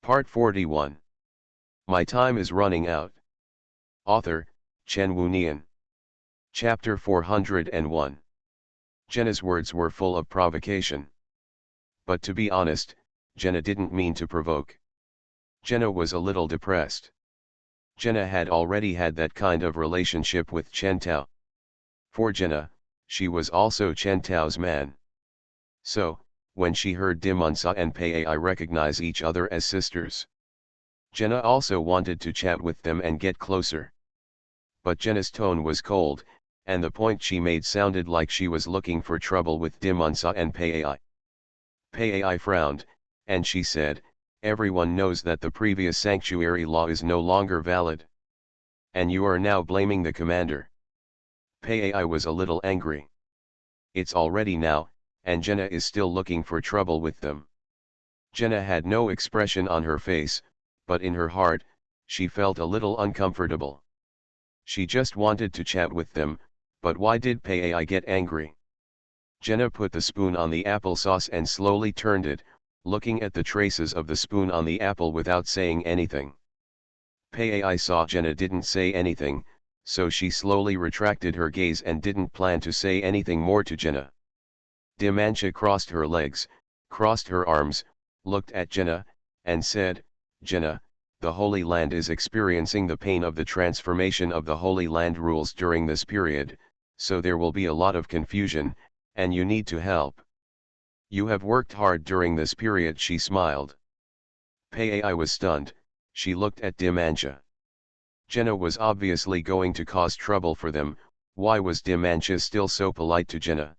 Part 41. My time is running out. Author, Chen Wunian. Chapter 401. Jenna's words were full of provocation. But to be honest, Jenna didn't mean to provoke. Jenna was a little depressed. Jenna had already had that kind of relationship with Chen Tao. For Jenna, she was also Chen Tao's man. So, when she heard Dimonsa and Pei recognize each other as sisters, Jenna also wanted to chat with them and get closer. But Jenna's tone was cold, and the point she made sounded like she was looking for trouble with Dimonsa and Pei. Pei frowned, and she said, "Everyone knows that the previous sanctuary law is no longer valid. And you are now blaming the commander." Pei was a little angry. It's already now, and Jenna is still looking for trouble with them. Jenna had no expression on her face, but in her heart, she felt a little uncomfortable. She just wanted to chat with them, but why did Pei get angry? Jenna put the spoon on the applesauce and slowly turned it, looking at the traces of the spoon on the apple without saying anything. Pei saw Jenna didn't say anything, so she slowly retracted her gaze and didn't plan to say anything more to Jenna. Dimanche crossed her legs, crossed her arms, looked at Jenna, and said, "Jenna, the Holy Land is experiencing the pain of the transformation of the Holy Land rules during this period, so there will be a lot of confusion, and you need to help. You have worked hard during this period." She smiled. Pei was stunned. She looked at Dimanche. Jenna was obviously going to cause trouble for them. Why was Dimanche still so polite to Jenna?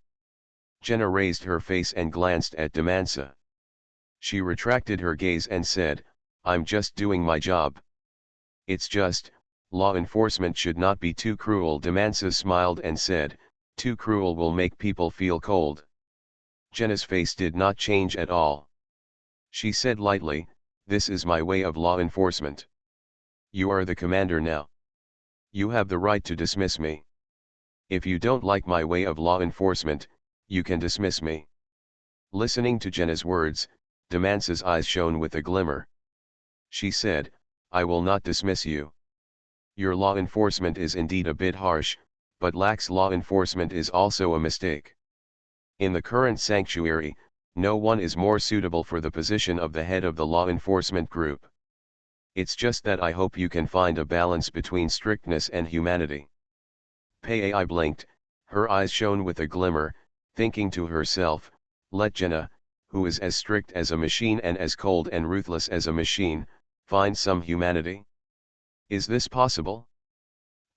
Jenna raised her face and glanced at Dimanche. She retracted her gaze and said, "I'm just doing my job. It's just, law enforcement should not be too cruel." Dimanche smiled and said, "Too cruel will make people feel cold." Jenna's face did not change at all. She said lightly, "This is my way of law enforcement. You are the commander now. You have the right to dismiss me. If you don't like my way of law enforcement, you can dismiss me." Listening to Jenna's words, Dimanche's eyes shone with a glimmer. She said, "I will not dismiss you. Your law enforcement is indeed a bit harsh, but lax law enforcement is also a mistake. In the current sanctuary, no one is more suitable for the position of the head of the law enforcement group. It's just that I hope you can find a balance between strictness and humanity." Pei blinked, her eyes shone with a glimmer, thinking to herself, "Let Jenna, who is as strict as a machine and as cold and ruthless as a machine, find some humanity. Is this possible?"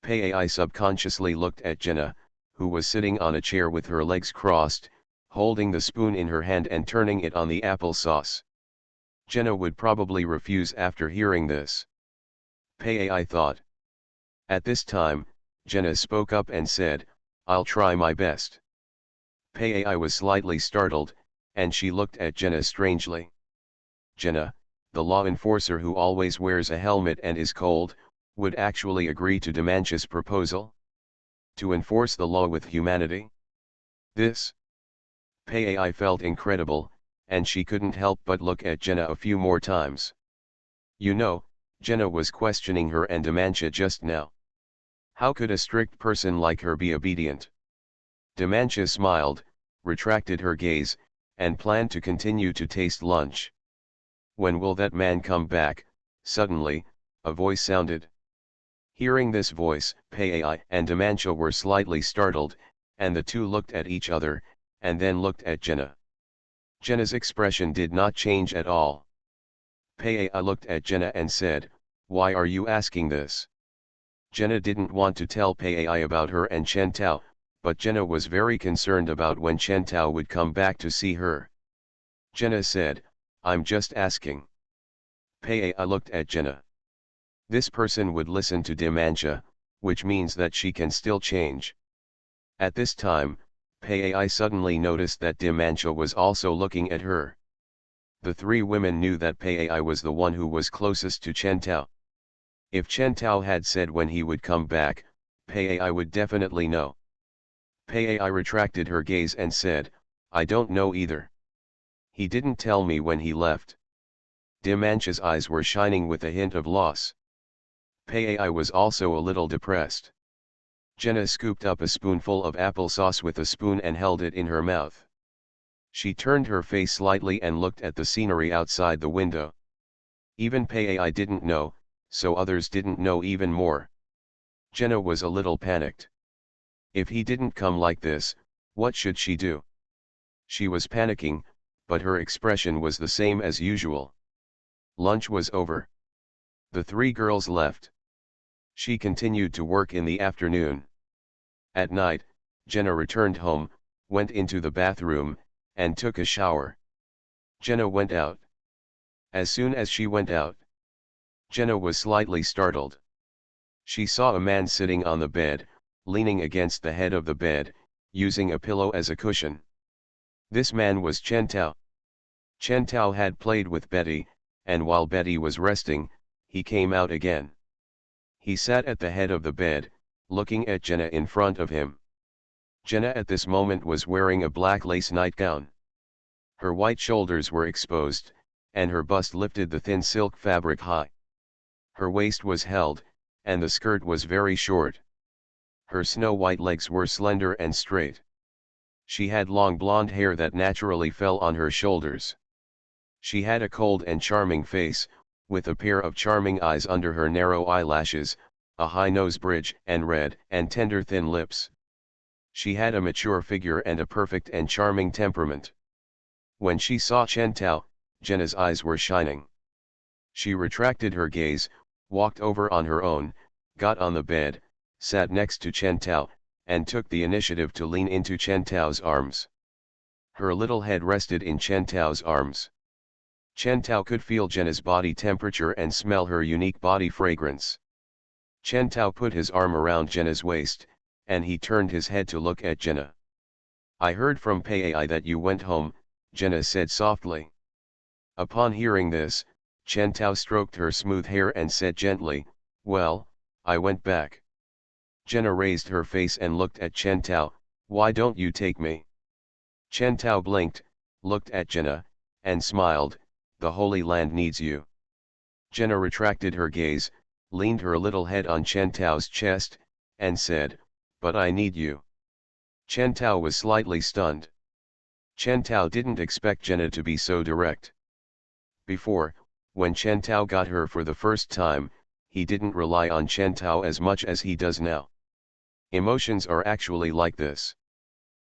Pei subconsciously looked at Jenna, who was sitting on a chair with her legs crossed, holding the spoon in her hand and turning it on the applesauce. Jenna would probably refuse after hearing this. Pei thought. At this time, Jenna spoke up and said, "I'll try my best." Pei was slightly startled, and she looked at Jenna strangely. Jenna, the law enforcer who always wears a helmet and is cold, would actually agree to Dimanche's proposal? To enforce the law with humanity? This? Pei felt incredible, and she couldn't help but look at Jenna a few more times. You know, Jenna was questioning her and Dimanche just now. How could a strict person like her be obedient? Dimanche smiled, retracted her gaze, and planned to continue to taste lunch. "When will that man come back?" Suddenly, a voice sounded. Hearing this voice, Pei and Dimanche were slightly startled, and the two looked at each other, and then looked at Jenna. Jenna's expression did not change at all. Pei looked at Jenna and said, "Why are you asking this?" Jenna didn't want to tell Pei about her and Chen Tao, but Jenna was very concerned about when Chen Tao would come back to see her. Jenna said, "I'm just asking." Pei looked at Jenna. This person would listen to Dimanche, which means that she can still change. At this time, Pei suddenly noticed that Dimanche was also looking at her. The three women knew that Pei was the one who was closest to Chen Tao. If Chen Tao had said when he would come back, Pei would definitely know. Pei retracted her gaze and said, "I don't know either. He didn't tell me when he left." Dimanche's eyes were shining with a hint of loss. Pai was also a little depressed. Jenna scooped up a spoonful of applesauce with a spoon and held it in her mouth. She turned her face slightly and looked at the scenery outside the window. Even Pai didn't know, so others didn't know even more. Jenna was a little panicked. If he didn't come like this, what should she do? She was panicking, but her expression was the same as usual. Lunch was over. The three girls left. She continued to work in the afternoon. At night, Jenna returned home, went into the bathroom, and took a shower. Jenna went out. As soon as she went out, Jenna was slightly startled. She saw a man sitting on the bed, leaning against the head of the bed, using a pillow as a cushion. This man was Chen Tao. Chen Tao had played with Betty, and while Betty was resting, he came out again. He sat at the head of the bed, looking at Jenna in front of him. Jenna at this moment was wearing a black lace nightgown. Her white shoulders were exposed, and her bust lifted the thin silk fabric high. Her waist was held, and the skirt was very short. Her snow-white legs were slender and straight. She had long blonde hair that naturally fell on her shoulders. She had a cold and charming face, with a pair of charming eyes under her narrow eyelashes, a high nose bridge and red and tender thin lips. She had a mature figure and a perfect and charming temperament. When she saw Chen Tao, Jenna's eyes were shining. She retracted her gaze, walked over on her own, got on the bed, sat next to Chen Tao, and took the initiative to lean into Chen Tao's arms. Her little head rested in Chen Tao's arms. Chen Tao could feel Jenna's body temperature and smell her unique body fragrance. Chen Tao put his arm around Jenna's waist, and he turned his head to look at Jenna. "I heard from Pai that you went home," Jenna said softly. Upon hearing this, Chen Tao stroked her smooth hair and said gently, "Well, I went back." Jenna raised her face and looked at Chen Tao. "Why don't you take me?" Chen Tao blinked, looked at Jenna, and smiled, "The Holy Land needs you." Jenna retracted her gaze, leaned her little head on Chen Tao's chest, and said, "But I need you." Chen Tao was slightly stunned. Chen Tao didn't expect Jenna to be so direct. Before, when Chen Tao got her for the first time, he didn't rely on Chen Tao as much as he does now. Emotions are actually like this.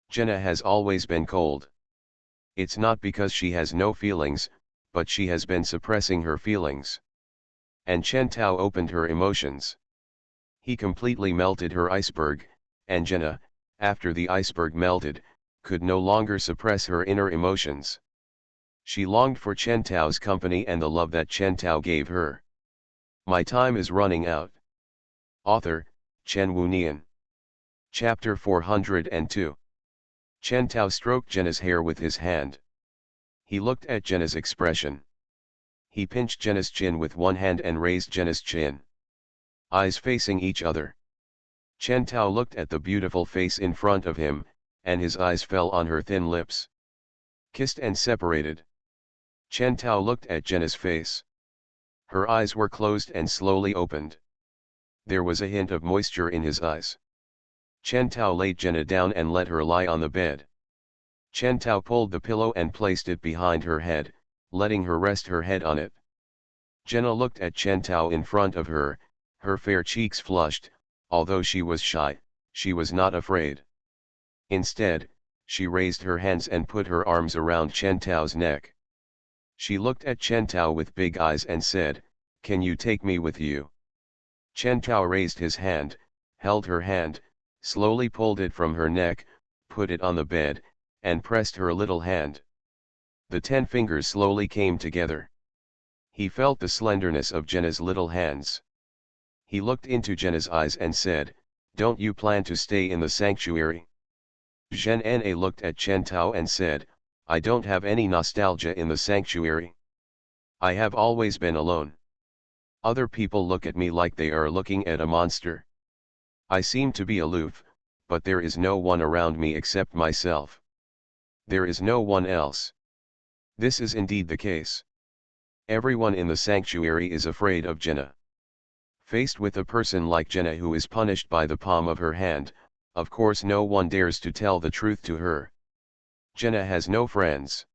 Jenna has always been cold. It's not because she has no feelings, but she has been suppressing her feelings. And Chen Tao opened her emotions. He completely melted her iceberg, and Jenna, after the iceberg melted, could no longer suppress her inner emotions. She longed for Chen Tao's company and the love that Chen Tao gave her. My time is running out. Author, Chen Wunian. Chapter 402. Chen Tao stroked Jenna's hair with his hand. He looked at Jenna's expression. He pinched Jenna's chin with one hand and raised Jenna's chin. Eyes facing each other. Chen Tao looked at the beautiful face in front of him, and his eyes fell on her thin lips. Kissed and separated. Chen Tao looked at Jenna's face. Her eyes were closed and slowly opened. There was a hint of moisture in his eyes. Chen Tao laid Jenna down and let her lie on the bed. Chen Tao pulled the pillow and placed it behind her head, letting her rest her head on it. Jenna looked at Chen Tao in front of her, her fair cheeks flushed. Although she was shy, she was not afraid. Instead, she raised her hands and put her arms around Chen Tao's neck. She looked at Chen Tao with big eyes and said, "Can you take me with you?" Chen Tao raised his hand, held her hand, slowly pulled it from her neck, put it on the bed, and pressed her little hand. The 10 fingers slowly came together. He felt the slenderness of Jenna's little hands. He looked into Jenna's eyes and said, "Don't you plan to stay in the sanctuary?" Zhen Na looked at Chen Tao and said, "I don't have any nostalgia in the sanctuary. I have always been alone. Other people look at me like they are looking at a monster. I seem to be aloof, but there is no one around me except myself. There is no one else." This is indeed the case. Everyone in the sanctuary is afraid of Jenna. Faced with a person like Jenna who is punished by the palm of her hand, of course no one dares to tell the truth to her. Jenna has no friends.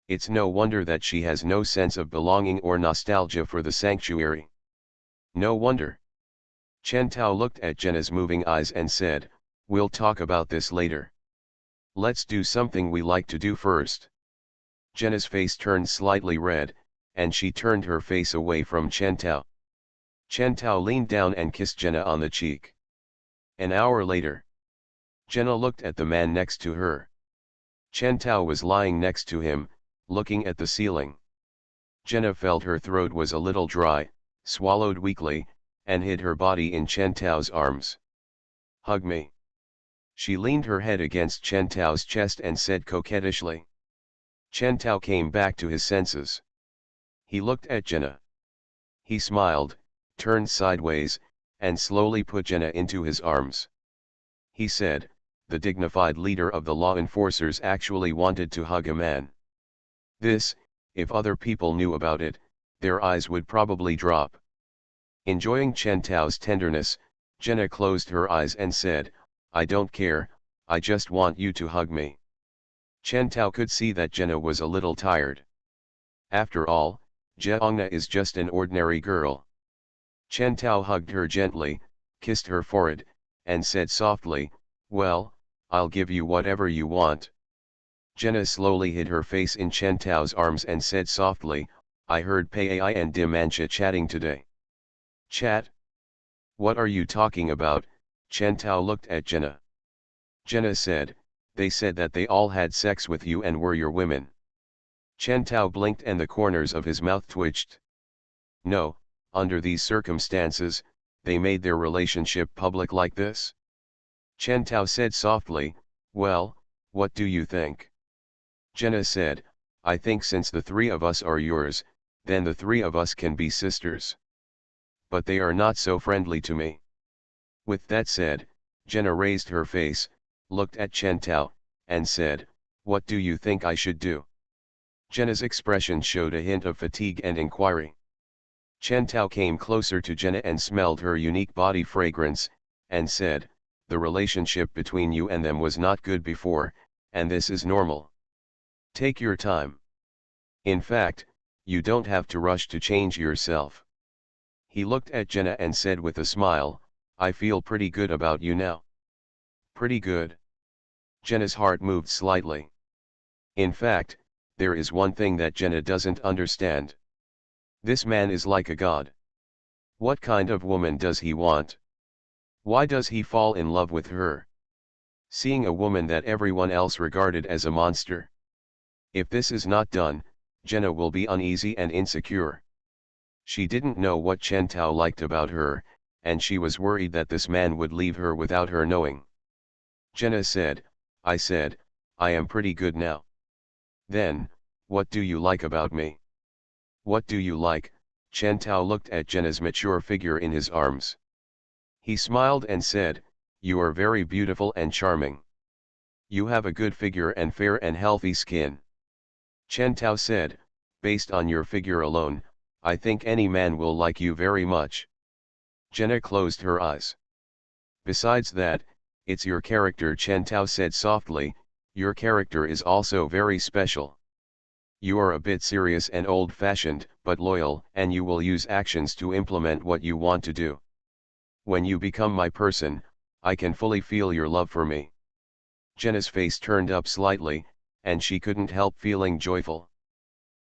It's no wonder that she has no sense of belonging or nostalgia for the sanctuary. No wonder. Chen Tao looked at Jenna's moving eyes and said, "We'll talk about this later. Let's do something we like to do first." Jenna's face turned slightly red, and she turned her face away from Chen Tao. Chen Tao leaned down and kissed Jenna on the cheek. An hour later, Jenna looked at the man next to her. Chen Tao was lying next to him, looking at the ceiling. Jenna felt her throat was a little dry, swallowed weakly, and hid her body in Chen Tao's arms. "Hug me." She leaned her head against Chen Tao's chest and said coquettishly. Chen Tao came back to his senses. He looked at Jenna. He smiled, turned sideways, and slowly put Jenna into his arms. He said, "The dignified leader of the law enforcers actually wanted to hug a man. This, if other people knew about it, their eyes would probably drop." Enjoying Chen Tao's tenderness, Jenna closed her eyes and said, "I don't care, I just want you to hug me." Chen Tao could see that Jenna was a little tired. After all, Jeongna is just an ordinary girl. Chen Tao hugged her gently, kissed her forehead, and said softly, "Well, I'll give you whatever you want." Jenna slowly hid her face in Chen Tao's arms and said softly, "I heard Pai and Dimancha chatting today." "Chat? What are you talking about?" Chen Tao looked at Jenna. Jenna said, "They said that they all had sex with you and were your women." Chen Tao blinked and the corners of his mouth twitched. "No, under these circumstances, they made their relationship public like this?" Chen Tao said softly, "Well, what do you think?" Jenna said, "I think since the three of us are yours, then the three of us can be sisters. But they are not so friendly to me." With that said, Jenna raised her face, looked at Chen Tao, and said, "What do you think I should do?" Jenna's expression showed a hint of fatigue and inquiry. Chen Tao came closer to Jenna and smelled her unique body fragrance, and said, "The relationship between you and them was not good before, and this is normal. Take your time. In fact, you don't have to rush to change yourself." He looked at Jenna and said with a smile, "I feel pretty good about you now." Pretty good? Jenna's heart moved slightly. In fact, there is one thing that Jenna doesn't understand. This man is like a god. What kind of woman does he want? Why does he fall in love with her? Seeing a woman that everyone else regarded as a monster. If this is not done, Jenna will be uneasy and insecure. She didn't know what Chen Tao liked about her, and she was worried that this man would leave her without her knowing. Jenna said, "I said, I am pretty good now." "Then, what do you like about me?" "What do you like?" Chen Tao looked at Jenna's mature figure in his arms. He smiled and said, "You are very beautiful and charming. You have a good figure and fair and healthy skin." Chen Tao said, "Based on your figure alone, I think any man will like you very much." Jenna closed her eyes. "Besides that, it's your character," Chen Tao said softly, "your character is also very special. You are a bit serious and old-fashioned, but loyal, and you will use actions to implement what you want to do. When you become my person, I can fully feel your love for me." Jenna's face turned up slightly, and she couldn't help feeling joyful.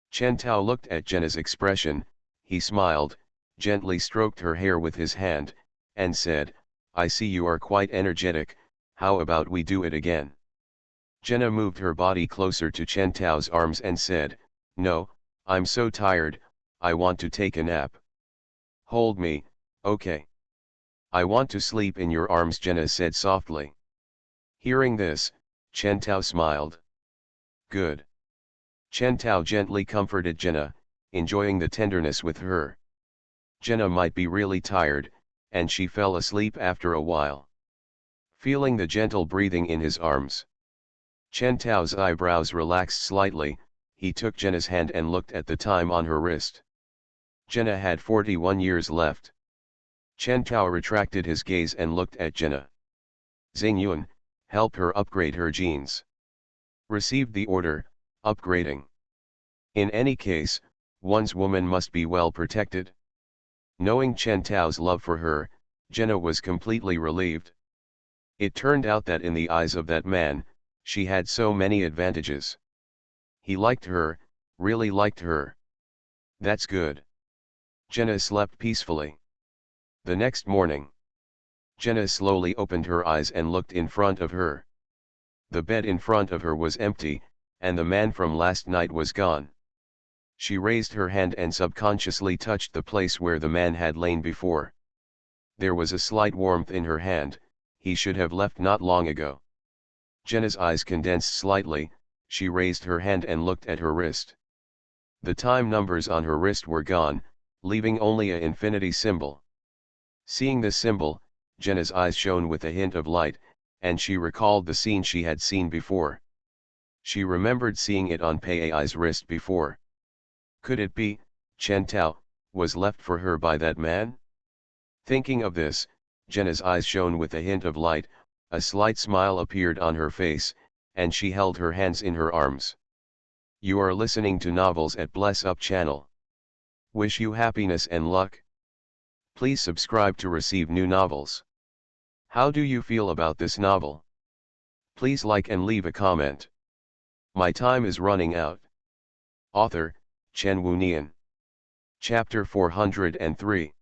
Chen Tao looked at Jenna's expression, he smiled, gently stroked her hair with his hand, and said, "I see you are quite energetic, how about we do it again?" Jenna moved her body closer to Chen Tao's arms and said, "No, I'm so tired, I want to take a nap." "Hold me, okay. I want to sleep in your arms," Jenna said softly. Hearing this, Chen Tao smiled. "Good." Chen Tao gently comforted Jenna, enjoying the tenderness with her. Jenna might be really tired, and she fell asleep after a while. Feeling the gentle breathing in his arms, Chen Tao's eyebrows relaxed slightly, he took Jenna's hand and looked at the time on her wrist. Jenna had 41 years left. Chen Tao retracted his gaze and looked at Jenna. Xingyun, help her upgrade her genes. Received the order, upgrading. In any case, one's woman must be well protected. Knowing Chen Tao's love for her, Jenna was completely relieved. It turned out that in the eyes of that man, she had so many advantages. He liked her, really liked her. That's good. Jenna slept peacefully. The next morning, Jenna slowly opened her eyes and looked in front of her. The bed in front of her was empty, and the man from last night was gone. She raised her hand and subconsciously touched the place where the man had lain before. There was a slight warmth in her hand. He should have left not long ago. Jenna's eyes condensed slightly, she raised her hand and looked at her wrist. The time numbers on her wrist were gone, leaving only an infinity symbol. Seeing this symbol, Jenna's eyes shone with a hint of light, and she recalled the scene she had seen before. She remembered seeing it on Pei Ai's wrist before. Could it be, Chen Tao, was left for her by that man? Thinking of this, Jenna's eyes shone with a hint of light, a slight smile appeared on her face, and she held her hands in her arms. You are listening to Novels at Bless Up channel. Wish you happiness and luck. Please subscribe to receive new novels. How do you feel about this novel? Please like and leave a comment. My time is running out. Author, Chen Wunian. Chapter 403.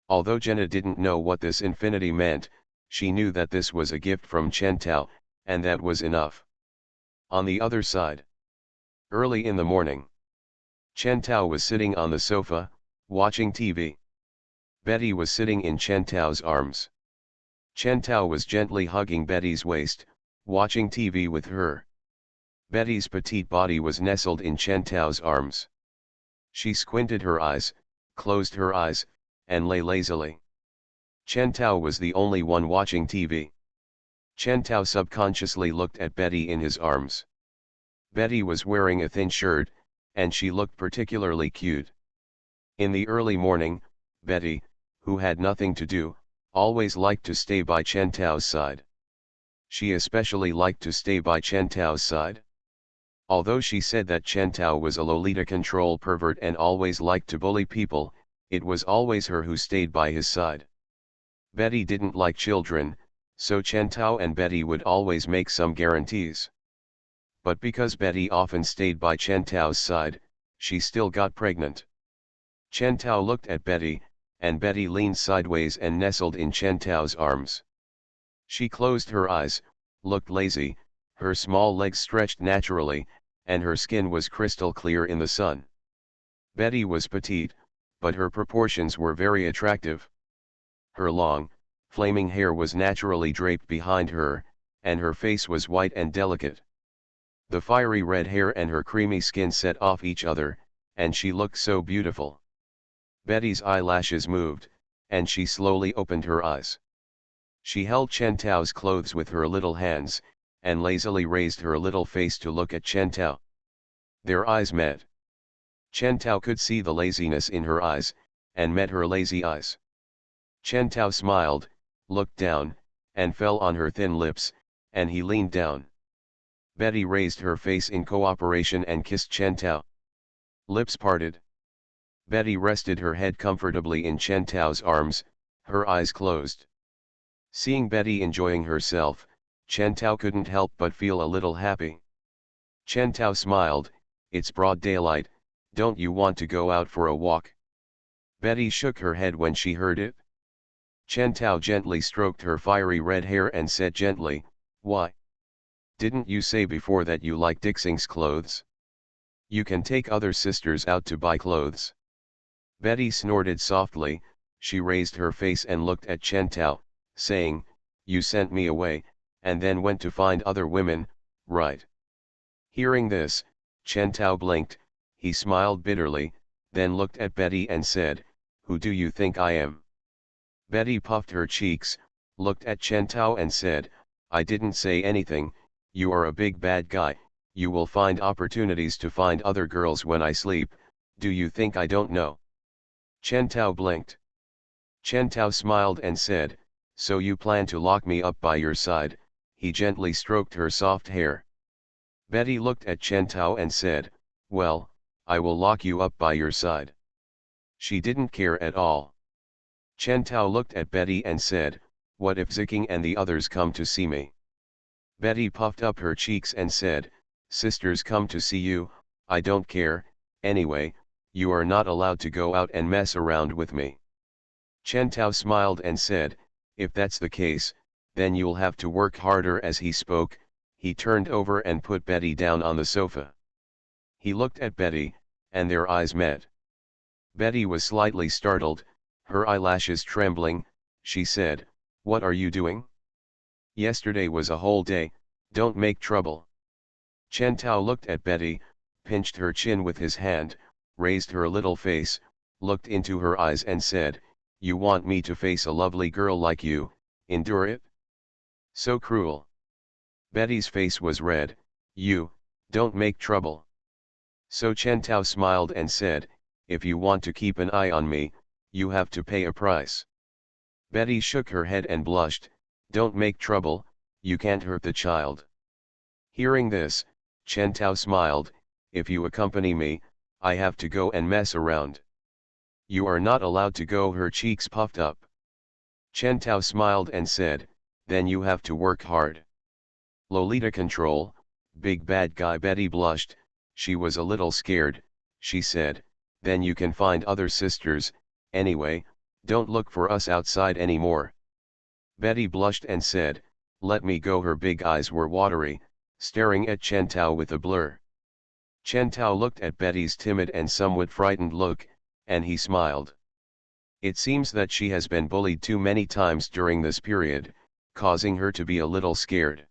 Although Jenna didn't know what this infinity meant, she knew that this was a gift from Chen Tao, and that was enough. On the other side. Early in the morning. Chen Tao was sitting on the sofa, watching TV. Betty was sitting in Chen Tao's arms. Chen Tao was gently hugging Betty's waist, watching TV with her. Betty's petite body was nestled in Chen Tao's arms. She squinted her eyes, closed her eyes, and lay lazily. Chen Tao was the only one watching TV. Chen Tao subconsciously looked at Betty in his arms. Betty was wearing a thin shirt, and she looked particularly cute. In the early morning, Betty, who had nothing to do, always liked to stay by Chen Tao's side. She especially liked to stay by Chen Tao's side. Although she said that Chen Tao was a Lolita control pervert and always liked to bully people, it was always her who stayed by his side. Betty didn't like children, so Chen Tao and Betty would always make some guarantees. But because Betty often stayed by Chen Tao's side, she still got pregnant. Chen Tao looked at Betty, and Betty leaned sideways and nestled in Chen Tao's arms. She closed her eyes, looked lazy, her small legs stretched naturally, and her skin was crystal clear in the sun. Betty was petite, but her proportions were very attractive. Her long, flaming hair was naturally draped behind her, and her face was white and delicate. The fiery red hair and her creamy skin set off each other, and she looked so beautiful. Betty's eyelashes moved, and she slowly opened her eyes. She held Chen Tao's clothes with her little hands, and lazily raised her little face to look at Chen Tao. Their eyes met. Chen Tao could see the laziness in her eyes, and met her lazy eyes. Chen Tao smiled, looked down, and fell on her thin lips, and he leaned down. Betty raised her face in cooperation and kissed Chen Tao. Lips parted. Betty rested her head comfortably in Chen Tao's arms, her eyes closed. Seeing Betty enjoying herself, Chen Tao couldn't help but feel a little happy. Chen Tao smiled, "It's broad daylight, don't you want to go out for a walk?" Betty shook her head when she heard it. Chen Tao gently stroked her fiery red hair and said gently, "Why? Didn't you say before that you like Dixing's clothes? You can take other sisters out to buy clothes." Betty snorted softly, she raised her face and looked at Chen Tao, saying, "You sent me away, and then went to find other women, right?" Hearing this, Chen Tao blinked, he smiled bitterly, then looked at Betty and said, "Who do you think I am?" Betty puffed her cheeks, looked at Chen Tao and said, "I didn't say anything, you are a big bad guy, you will find opportunities to find other girls when I sleep, do you think I don't know? Chen Tao blinked. Chen Tao smiled and said, so you plan to lock me up by your side. He gently stroked her soft hair. Betty looked at Chen Tao and said, well, I will lock you up by your side. She didn't care at all. Chen Tao looked at Betty and said, what if Ziking and the others come to see me? Betty puffed up her cheeks and said, sisters come to see you, I don't care, anyway, you are not allowed to go out and mess around with me. Chen Tao smiled and said, if that's the case, then you'll have to work harder. As he spoke, he turned over and put Betty down on the sofa. He looked at Betty, and their eyes met. Betty was slightly startled, her eyelashes trembling. She said, what are you doing? Yesterday was a whole day, don't make trouble. Chen Tao looked at Betty, pinched her chin with his hand, raised her little face, looked into her eyes and said, you want me to face a lovely girl like you, endure it? So cruel. Betty's face was red. You, don't make trouble. So Chen Tao smiled and said, if you want to keep an eye on me, you have to pay a price. Betty shook her head and blushed, don't make trouble, you can't hurt the child. Hearing this, Chen Tao smiled, if you accompany me, I have to go and mess around. You are not allowed to go. Her cheeks puffed up. Chen Tao smiled and said, then you have to work hard. Lolita control, big bad guy. Betty blushed, she was a little scared. She said, then you can find other sisters, anyway, don't look for us outside anymore. Betty blushed and said, let me go. Her big eyes were watery, staring at Chen Tao with a blur. Chen Tao looked at Betty's timid and somewhat frightened look, and he smiled. It seems that she has been bullied too many times during this period, causing her to be a little scared.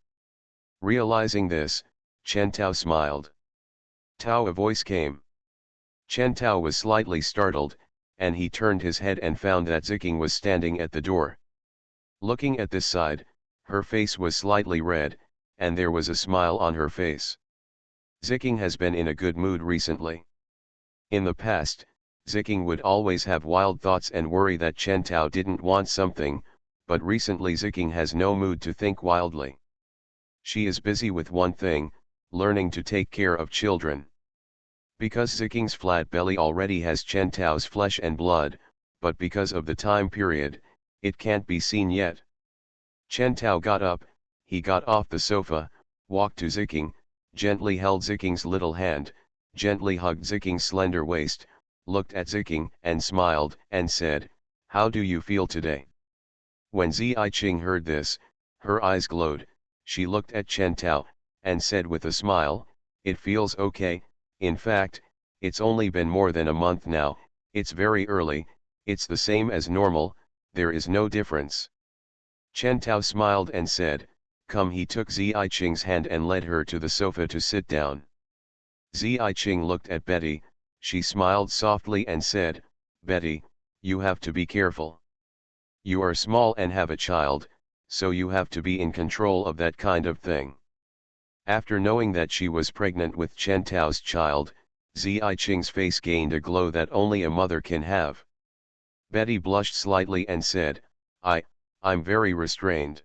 Realizing this, Chen Tao smiled. Tao, a voice came. Chen Tao was slightly startled, and he turned his head and found that Ziking was standing at the door. Looking at this side, her face was slightly red, and there was a smile on her face. Ziking has been in a good mood recently. In the past, Ziking would always have wild thoughts and worry that Chen Tao didn't want something, but recently Ziking has no mood to think wildly. She is busy with one thing, learning to take care of children. Because Ziking's flat belly already has Chen Tao's flesh and blood, but because of the time period, it can't be seen yet. Chen Tao got up, he got off the sofa, walked to Ziking, gently held Ziking's little hand, gently hugged Ziking's slender waist, looked at Ziking and smiled and said, how do you feel today? When Ziching heard this, her eyes glowed, she looked at Chen Tao, and said with a smile, it feels okay, in fact, it's only been more than a month now, it's very early, it's the same as normal, there is no difference. Chen Tao smiled and said, come. He took Ziching's hand and led her to the sofa to sit down. Ziching looked at Betty, she smiled softly and said, Betty, you have to be careful. You are small and have a child, so you have to be in control of that kind of thing. After knowing that she was pregnant with Chen Tao's child, Ziching's face gained a glow that only a mother can have. Betty blushed slightly and said, I'm very restrained.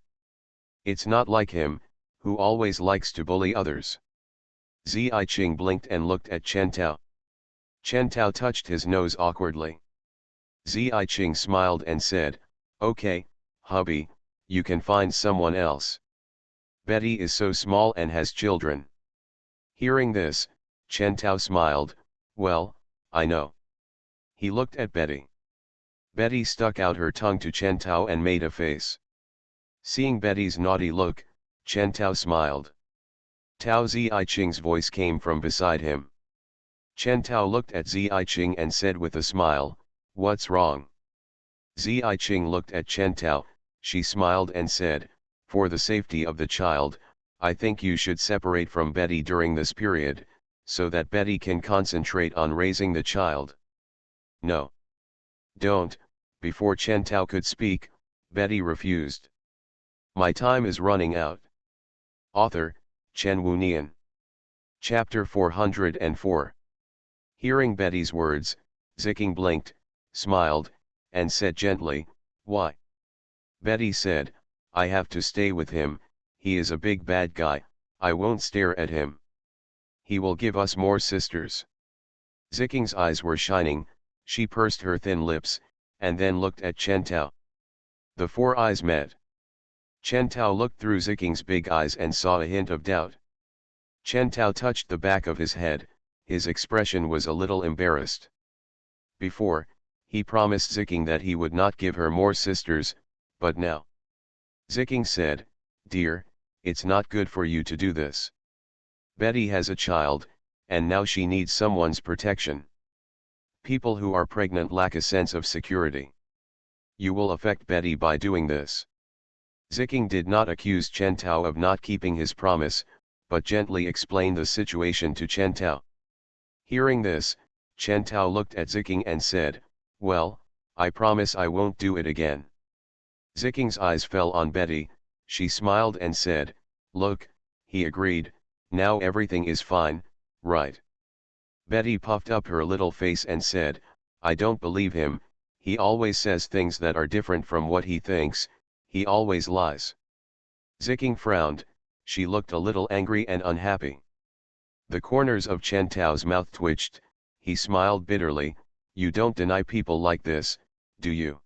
It's not like him, who always likes to bully others. Ziching blinked and looked at Chen Tao. Chen Tao touched his nose awkwardly. Ziching smiled and said, okay, hubby, you can find someone else. Betty is so small and has children. Hearing this, Chen Tao smiled, well, I know. He looked at Betty. Betty stuck out her tongue to Chen Tao and made a face. Seeing Betty's naughty look, Chen Tao smiled. Tao. Ziching's voice came from beside him. Chen Tao looked at Ziching and said with a smile, what's wrong? Ziching looked at Chen Tao, she smiled and said, for the safety of the child, I think you should separate from Betty during this period, so that Betty can concentrate on raising the child. No. Don't. Before Chen Tao could speak, Betty refused. My time is running out. Author, Chen Wunian. Chapter 404. Hearing Betty's words, Ziking blinked, smiled, and said gently, "Why?" Betty said, "I have to stay with him, he is a big bad guy, I won't stare at him. He will give us more sisters." Ziking's eyes were shining, she pursed her thin lips, and then looked at Chen Tao. The four eyes met. Chen Tao looked through Ziking's big eyes and saw a hint of doubt. Chen Tao touched the back of his head, his expression was a little embarrassed. Before, he promised Ziking that he would not give her more sisters, but now. Ziking said, "Dear, it's not good for you to do this. Betty has a child, and now she needs someone's protection. People who are pregnant lack a sense of security. You will affect Betty by doing this." Ziking did not accuse Chen Tao of not keeping his promise, but gently explained the situation to Chen Tao. Hearing this, Chen Tao looked at Ziking and said, "Well, I promise I won't do it again." Ziking's eyes fell on Betty, she smiled and said, "Look," he agreed, "now everything is fine, right?" Betty puffed up her little face and said, "I don't believe him, he always says things that are different from what he thinks, he always lies." Ziking frowned, she looked a little angry and unhappy. The corners of Chen Tao's mouth twitched, he smiled bitterly, "You don't deny people like this, do you?"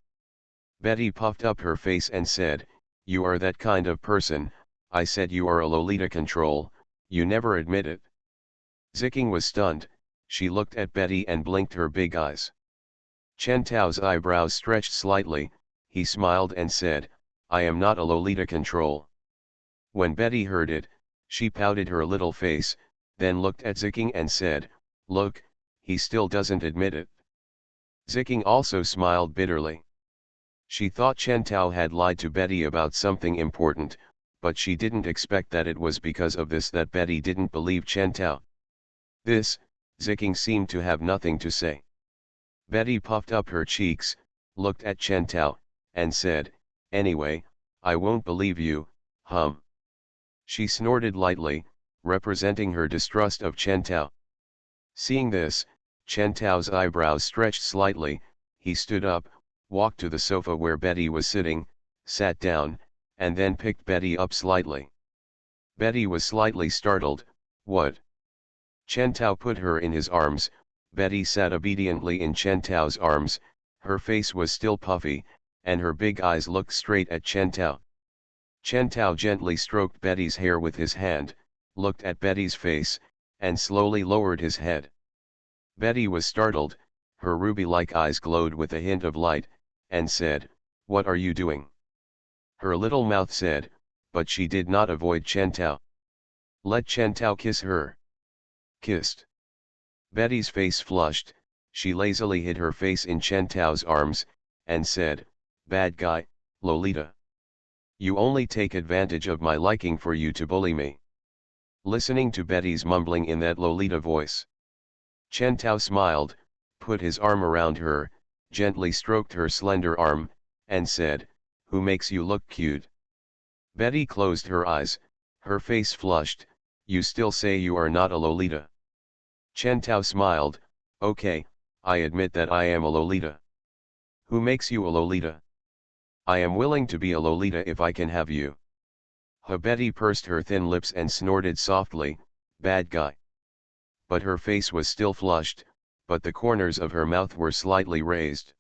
Betty puffed up her face and said, "You are that kind of person, I said you are a Lolita control, you never admit it." Ziking was stunned, she looked at Betty and blinked her big eyes. Chen Tao's eyebrows stretched slightly, he smiled and said, "I am not a Lolita control." When Betty heard it, she pouted her little face, then looked at Ziking and said, "Look, he still doesn't admit it." Ziking also smiled bitterly. She thought Chen Tao had lied to Betty about something important, but she didn't expect that it was because of this that Betty didn't believe Chen Tao. This, Ziking seemed to have nothing to say. Betty puffed up her cheeks, looked at Chen Tao, and said, "Anyway, I won't believe you, hum." She snorted lightly, representing her distrust of Chen Tao. Seeing this, Chen Tao's eyebrows stretched slightly, he stood up, walked to the sofa where Betty was sitting, sat down, and then picked Betty up slightly. Betty was slightly startled, "What?" Chen Tao put her in his arms, Betty sat obediently in Chen Tao's arms, her face was still puffy, and her big eyes looked straight at Chen Tao. Chen Tao gently stroked Betty's hair with his hand, looked at Betty's face, and slowly lowered his head. Betty was startled, her ruby-like eyes glowed with a hint of light, and said, "What are you doing?" Her little mouth said, but she did not avoid Chen Tao. "Let Chen Tao kiss her." Kissed. Betty's face flushed, she lazily hid her face in Chen Tao's arms, and said, "Bad guy, Lolita. You only take advantage of my liking for you to bully me." Listening to Betty's mumbling in that Lolita voice, Chen Tao smiled, put his arm around her, gently stroked her slender arm, and said, "Who makes you look cute?" Betty closed her eyes, her face flushed, "You still say you are not a Lolita?" Chen Tao smiled, "Okay, I admit that I am a Lolita." "Who makes you a Lolita?" "I am willing to be a Lolita if I can have you." Betty pursed her thin lips and snorted softly, "Bad guy." But her face was still flushed, but the corners of her mouth were slightly raised.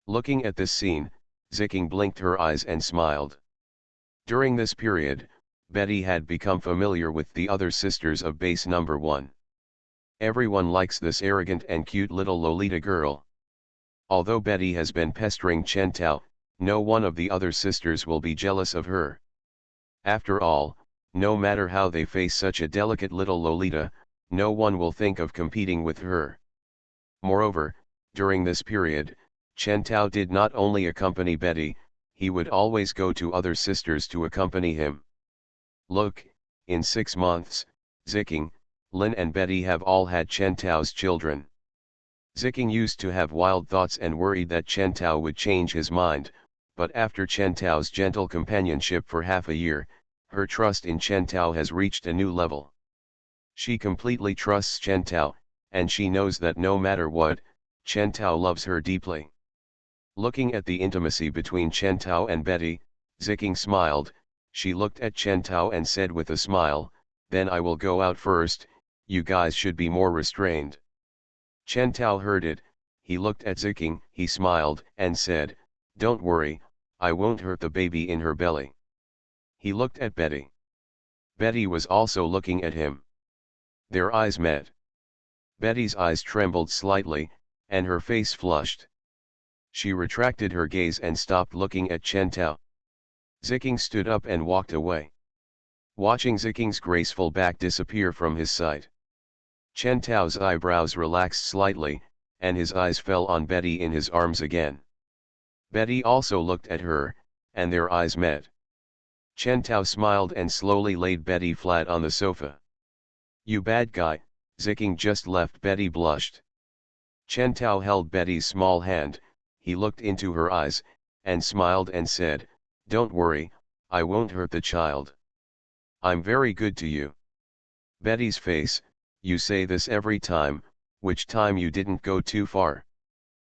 Looking at this scene, Ziking blinked her eyes and smiled. During this period, Betty had become familiar with the other sisters of base number 1. Everyone likes this arrogant and cute little Lolita girl. Although Betty has been pestering Chen Tao, no one of the other sisters will be jealous of her. After all, no matter how they face such a delicate little Lolita, no one will think of competing with her. Moreover, during this period, Chen Tao did not only accompany Betty, he would always go to other sisters to accompany him. Look, in 6 months, Ziking, Lin and Betty have all had Chen Tao's children. Ziking used to have wild thoughts and worried that Chen Tao would change his mind, but after Chen Tao's gentle companionship for half a year, her trust in Chen Tao has reached a new level. She completely trusts Chen Tao, and she knows that no matter what, Chen Tao loves her deeply. Looking at the intimacy between Chen Tao and Betty, Ziking smiled. She looked at Chen Tao and said with a smile, "Then I will go out first, you guys should be more restrained." Chen Tao heard it, he looked at Ziking, he smiled, and said, "Don't worry, I won't hurt the baby in her belly." He looked at Betty. Betty was also looking at him. Their eyes met. Betty's eyes trembled slightly, and her face flushed. She retracted her gaze and stopped looking at Chen Tao. Ziking stood up and walked away. Watching Ziking's graceful back disappear from his sight, Chen Tao's eyebrows relaxed slightly, and his eyes fell on Betty in his arms again. Betty also looked at her, and their eyes met. Chen Tao smiled and slowly laid Betty flat on the sofa. "You bad guy," Ziking just left. Betty blushed. Chen Tao held Betty's small hand, he looked into her eyes, and smiled and said, "Don't worry, I won't hurt the child. I'm very good to you." Betty's face, "You say this every time, which time you didn't go too far?"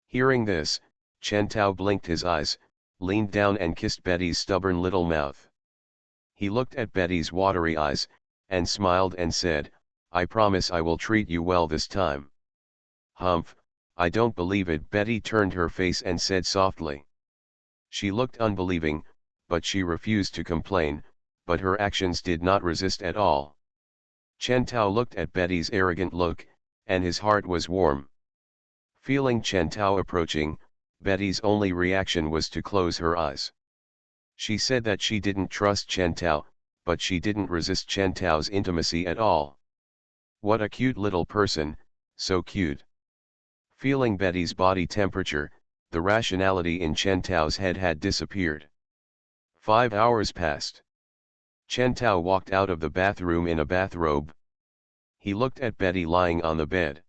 Hearing this, Chen Tao blinked his eyes, leaned down and kissed Betty's stubborn little mouth. He looked at Betty's watery eyes, and smiled and said, "I promise I will treat you well this time." "Humph, I don't believe it." Betty turned her face and said softly. She looked unbelieving, but she refused to complain, but her actions did not resist at all. Chen Tao looked at Betty's arrogant look, and his heart was warm. Feeling Chen Tao approaching, Betty's only reaction was to close her eyes. She said that she didn't trust Chen Tao, but she didn't resist Chen Tao's intimacy at all. What a cute little person, so cute. Feeling Betty's body temperature, the rationality in Chen Tao's head had disappeared. 5 hours passed. Chen Tao walked out of the bathroom in a bathrobe. He looked at Betty lying on the bed.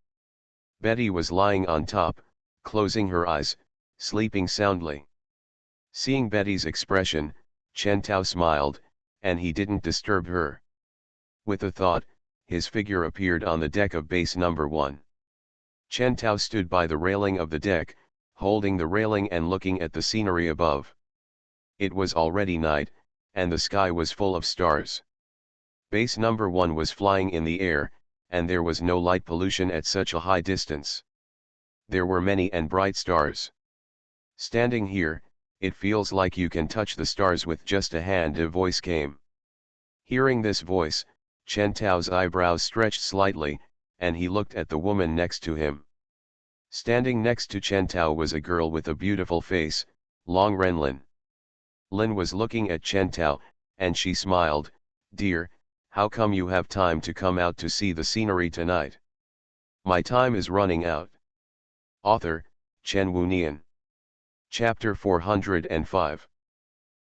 Betty was lying on top, closing her eyes, sleeping soundly. Seeing Betty's expression, Chen Tao smiled, and he didn't disturb her. With a thought, his figure appeared on the deck of base number 1. Chen Tao stood by the railing of the deck, holding the railing and looking at the scenery above. It was already night, and the sky was full of stars. Base number 1 was flying in the air, and there was no light pollution at such a high distance. There were many and bright stars. "Standing here, it feels like you can touch the stars with just a hand," a voice came. Hearing this voice, Chen Tao's eyebrows stretched slightly, and he looked at the woman next to him. Standing next to Chen Tao was a girl with a beautiful face, Long Ren Lin. Lin was looking at Chen Tao, and she smiled, "Dear, how come you have time to come out to see the scenery tonight?" "My time is running out." Author, Chen Wunian. Chapter 405.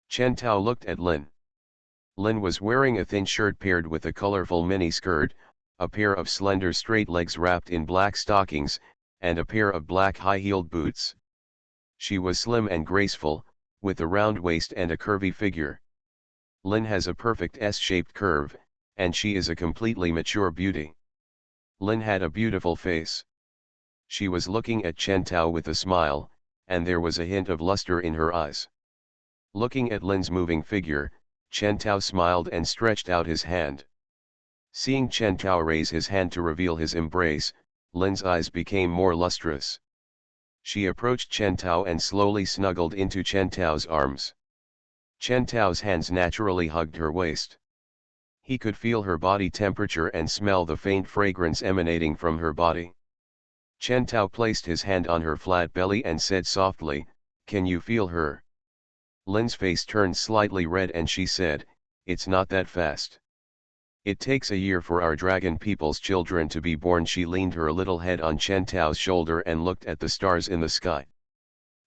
Chen Tao looked at Lin. Lin was wearing a thin shirt paired with a colorful mini skirt, a pair of slender straight legs wrapped in black stockings, and a pair of black high-heeled boots. She was slim and graceful, with a round waist and a curvy figure. Lin has a perfect S-shaped curve, and she is a completely mature beauty. Lin had a beautiful face. She was looking at Chen Tao with a smile, and there was a hint of luster in her eyes. Looking at Lin's moving figure, Chen Tao smiled and stretched out his hand. Seeing Chen Tao raise his hand to reveal his embrace, Lin's eyes became more lustrous. She approached Chen Tao and slowly snuggled into Chen Tao's arms. Chen Tao's hands naturally hugged her waist. He could feel her body temperature and smell the faint fragrance emanating from her body. Chen Tao placed his hand on her flat belly and said softly, "Can you feel her?" Lin's face turned slightly red and she said, "It's not that fast. It takes a year for our dragon people's children to be born." She leaned her little head on Chen Tao's shoulder and looked at the stars in the sky.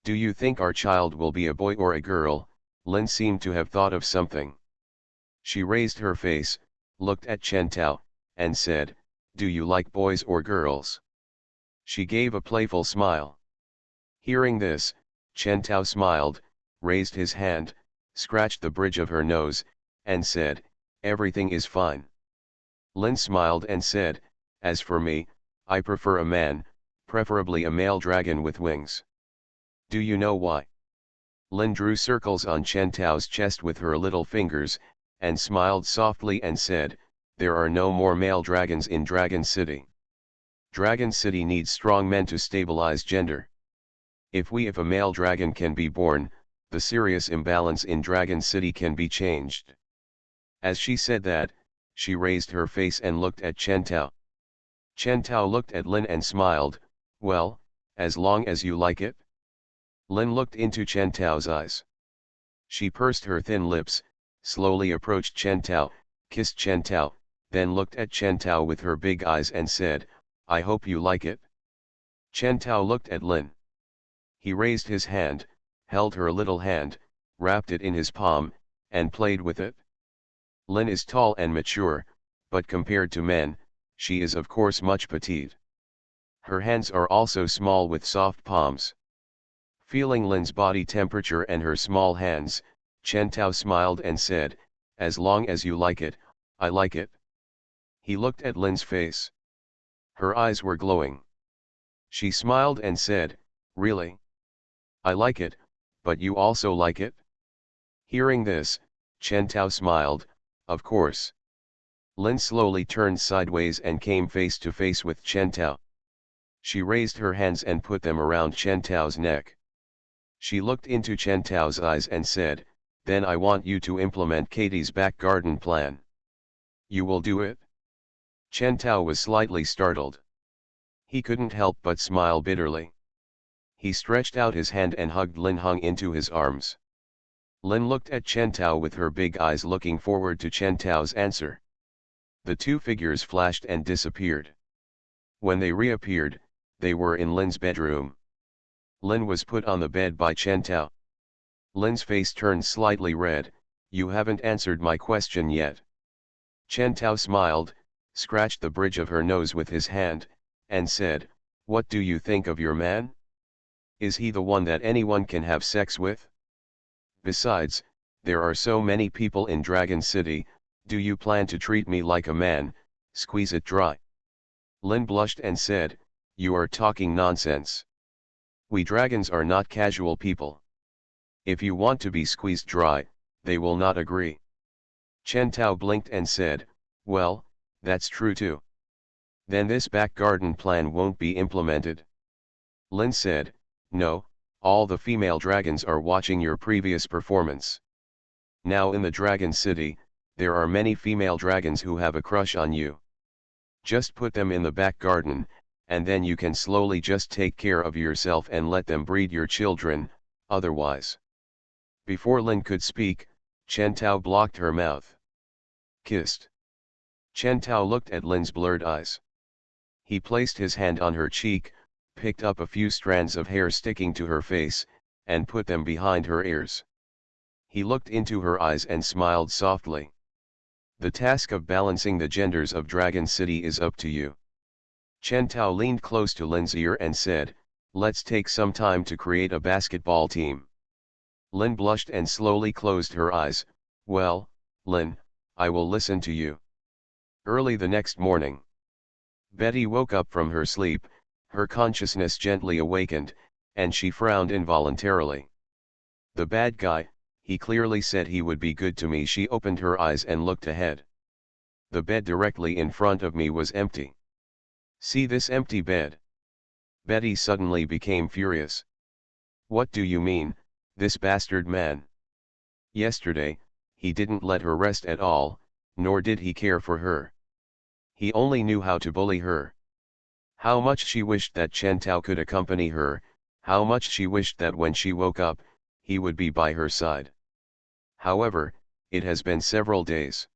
"Do you think our child will be a boy or a girl?" Lin seemed to have thought of something. She raised her face, looked at Chen Tao, and said, "Do you like boys or girls?" She gave a playful smile. Hearing this, Chen Tao smiled, raised his hand, scratched the bridge of her nose, and said, "Everything is fine." Lin smiled and said, as for me, I prefer a man, preferably a male dragon with wings. Do you know why? Lin drew circles on Chen Tao's chest with her little fingers, and smiled softly and said, there are no more male dragons in Dragon City. Dragon City needs strong men to stabilize gender. If a male dragon can be born, the serious imbalance in Dragon City can be changed. As she said that, she raised her face and looked at Chen Tao. Chen Tao looked at Lin and smiled, well, as long as you like it. Lin looked into Chen Tao's eyes. She pursed her thin lips, slowly approached Chen Tao, kissed Chen Tao, then looked at Chen Tao with her big eyes and said, I hope you like it. Chen Tao looked at Lin. He raised his hand, held her little hand, wrapped it in his palm, and played with it. Lin is tall and mature, but compared to men, she is of course much petite. Her hands are also small with soft palms. Feeling Lin's body temperature and her small hands, Chen Tao smiled and said, as long as you like it, I like it. He looked at Lin's face. Her eyes were glowing. She smiled and said, really? I like it, but you also like it? Hearing this, Chen Tao smiled, of course. Lin slowly turned sideways and came face to face with Chen Tao. She raised her hands and put them around Chen Tao's neck. She looked into Chen Tao's eyes and said, then I want you to implement Katie's back garden plan. You will do it? Chen Tao was slightly startled. He couldn't help but smile bitterly. He stretched out his hand and hugged Lin Hung into his arms. Lin looked at Chen Tao with her big eyes looking forward to Chen Tao's answer. The two figures flashed and disappeared. When they reappeared, they were in Lin's bedroom. Lin was put on the bed by Chen Tao. Lin's face turned slightly red, you haven't answered my question yet. Chen Tao smiled, scratched the bridge of her nose with his hand, and said, what do you think of your man? Is he the one that anyone can have sex with? Besides, there are so many people in Dragon City, do you plan to treat me like a man, squeeze it dry? Lin blushed and said, you are talking nonsense. We dragons are not casual people. If you want to be squeezed dry, they will not agree. Chen Tao blinked and said, well, that's true too. Then this back garden plan won't be implemented. Lin said, no, all the female dragons are watching your previous performance. Now in the Dragon City, there are many female dragons who have a crush on you. Just put them in the back garden, and then you can slowly just take care of yourself and let them breed your children, otherwise. Before Lin could speak, Chen Tao blocked her mouth. Kissed. Chen Tao looked at Lin's blurred eyes. He placed his hand on her cheek, picked up a few strands of hair sticking to her face, and put them behind her ears. He looked into her eyes and smiled softly. The task of balancing the genders of Dragon City is up to you. Chen Tao leaned close to Lin's ear and said, let's take some time to create a basketball team. Lin blushed and slowly closed her eyes, well, Lin, I will listen to you. Early the next morning, Betty woke up from her sleep, her consciousness gently awakened, and she frowned involuntarily. The bad guy, he clearly said he would be good to me. She opened her eyes and looked ahead. The bed directly in front of me was empty. See this empty bed? Betty suddenly became furious. What do you mean, this bastard man? Yesterday, he didn't let her rest at all, nor did he care for her. He only knew how to bully her. How much she wished that Chen Tao could accompany her, how much she wished that when she woke up, he would be by her side. However, it has been several days.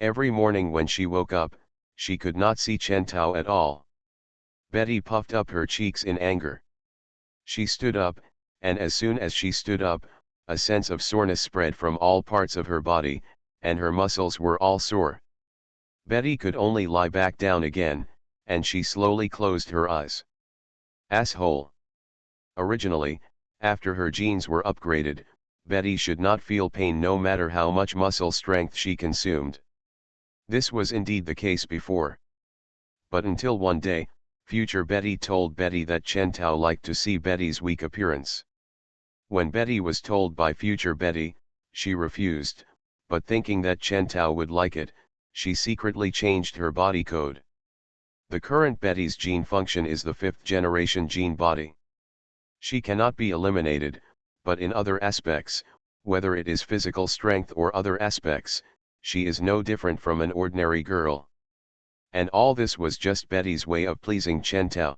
Every morning when she woke up, she could not see Chen Tao at all. Betty puffed up her cheeks in anger. She stood up, and as soon as she stood up, a sense of soreness spread from all parts of her body, and her muscles were all sore. Betty could only lie back down again, and she slowly closed her eyes. Asshole. Originally, after her genes were upgraded, Betty should not feel pain no matter how much muscle strength she consumed. This was indeed the case before. But until one day, future Betty told Betty that Chen Tao liked to see Betty's weak appearance. When Betty was told by future Betty, she refused, but thinking that Chen Tao would like it, she secretly changed her body code. The current Betty's gene function is the 5th generation gene body. She cannot be eliminated, but in other aspects, whether it is physical strength or other aspects, she is no different from an ordinary girl. And all this was just Betty's way of pleasing Chen Tao.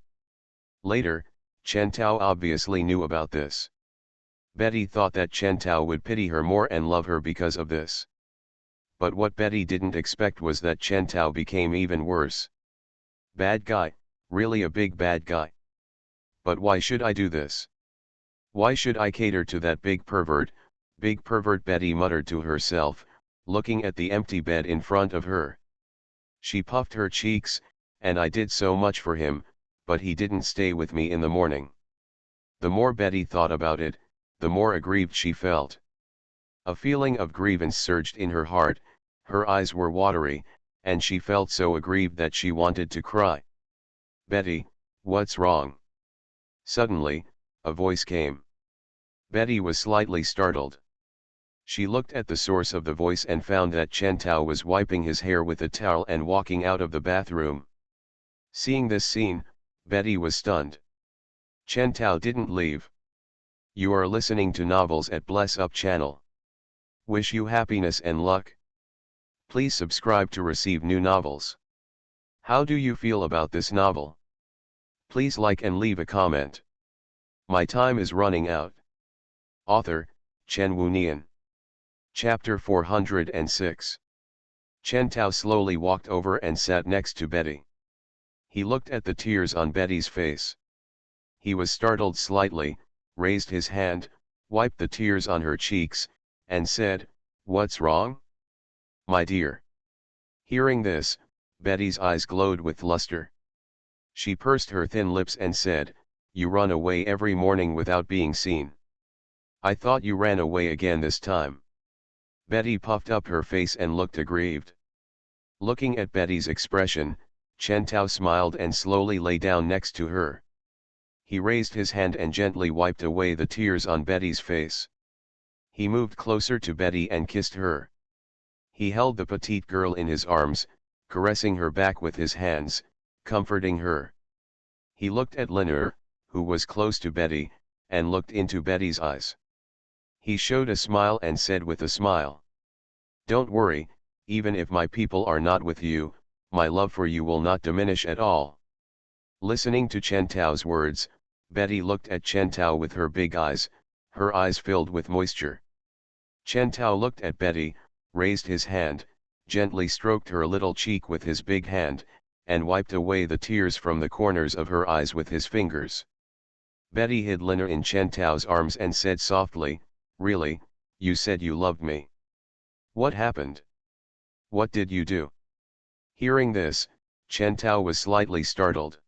Later, Chen Tao obviously knew about this. Betty thought that Chen Tao would pity her more and love her because of this. But what Betty didn't expect was that Chen Tao became even worse. Bad guy, really a big bad guy. But why should I do this? Why should I cater to that big pervert, Betty muttered to herself, looking at the empty bed in front of her. She puffed her cheeks, and I did so much for him, but he didn't stay with me in the morning. The more Betty thought about it, the more aggrieved she felt. A feeling of grievance surged in her heart, her eyes were watery, and she felt so aggrieved that she wanted to cry. Betty, what's wrong? Suddenly, a voice came. Betty was slightly startled. She looked at the source of the voice and found that Chen Tao was wiping his hair with a towel and walking out of the bathroom. Seeing this scene, Betty was stunned. Chen Tao didn't leave. You are listening to Novels at Bless Up channel. Wish you happiness and luck. Please subscribe to receive new novels. How do you feel about this novel? Please like and leave a comment. My time is running out. Author, Chen Wunian. Chapter 406. Chen Tao slowly walked over and sat next to Betty. He looked at the tears on Betty's face. He was startled slightly, raised his hand, wiped the tears on her cheeks, and said, "What's wrong? My dear." Hearing this, Betty's eyes glowed with luster. She pursed her thin lips and said, "You run away every morning without being seen. I thought you ran away again this time." Betty puffed up her face and looked aggrieved. Looking at Betty's expression, Chen Tao smiled and slowly lay down next to her. He raised his hand and gently wiped away the tears on Betty's face. He moved closer to Betty and kissed her. He held the petite girl in his arms, caressing her back with his hands, comforting her. He looked at Lenore, who was close to Betty, and looked into Betty's eyes. He showed a smile and said with a smile, "Don't worry, even if my people are not with you, my love for you will not diminish at all." Listening to Chen Tao's words, Betty looked at Chen Tao with her big eyes, her eyes filled with moisture. Chen Tao looked at Betty, raised his hand, gently stroked her little cheek with his big hand, and wiped away the tears from the corners of her eyes with his fingers. Betty hid Lenore in Chen Tao's arms and said softly, "Really, you said you loved me. What happened? What did you do?" Hearing this, Chen Tao was slightly startled.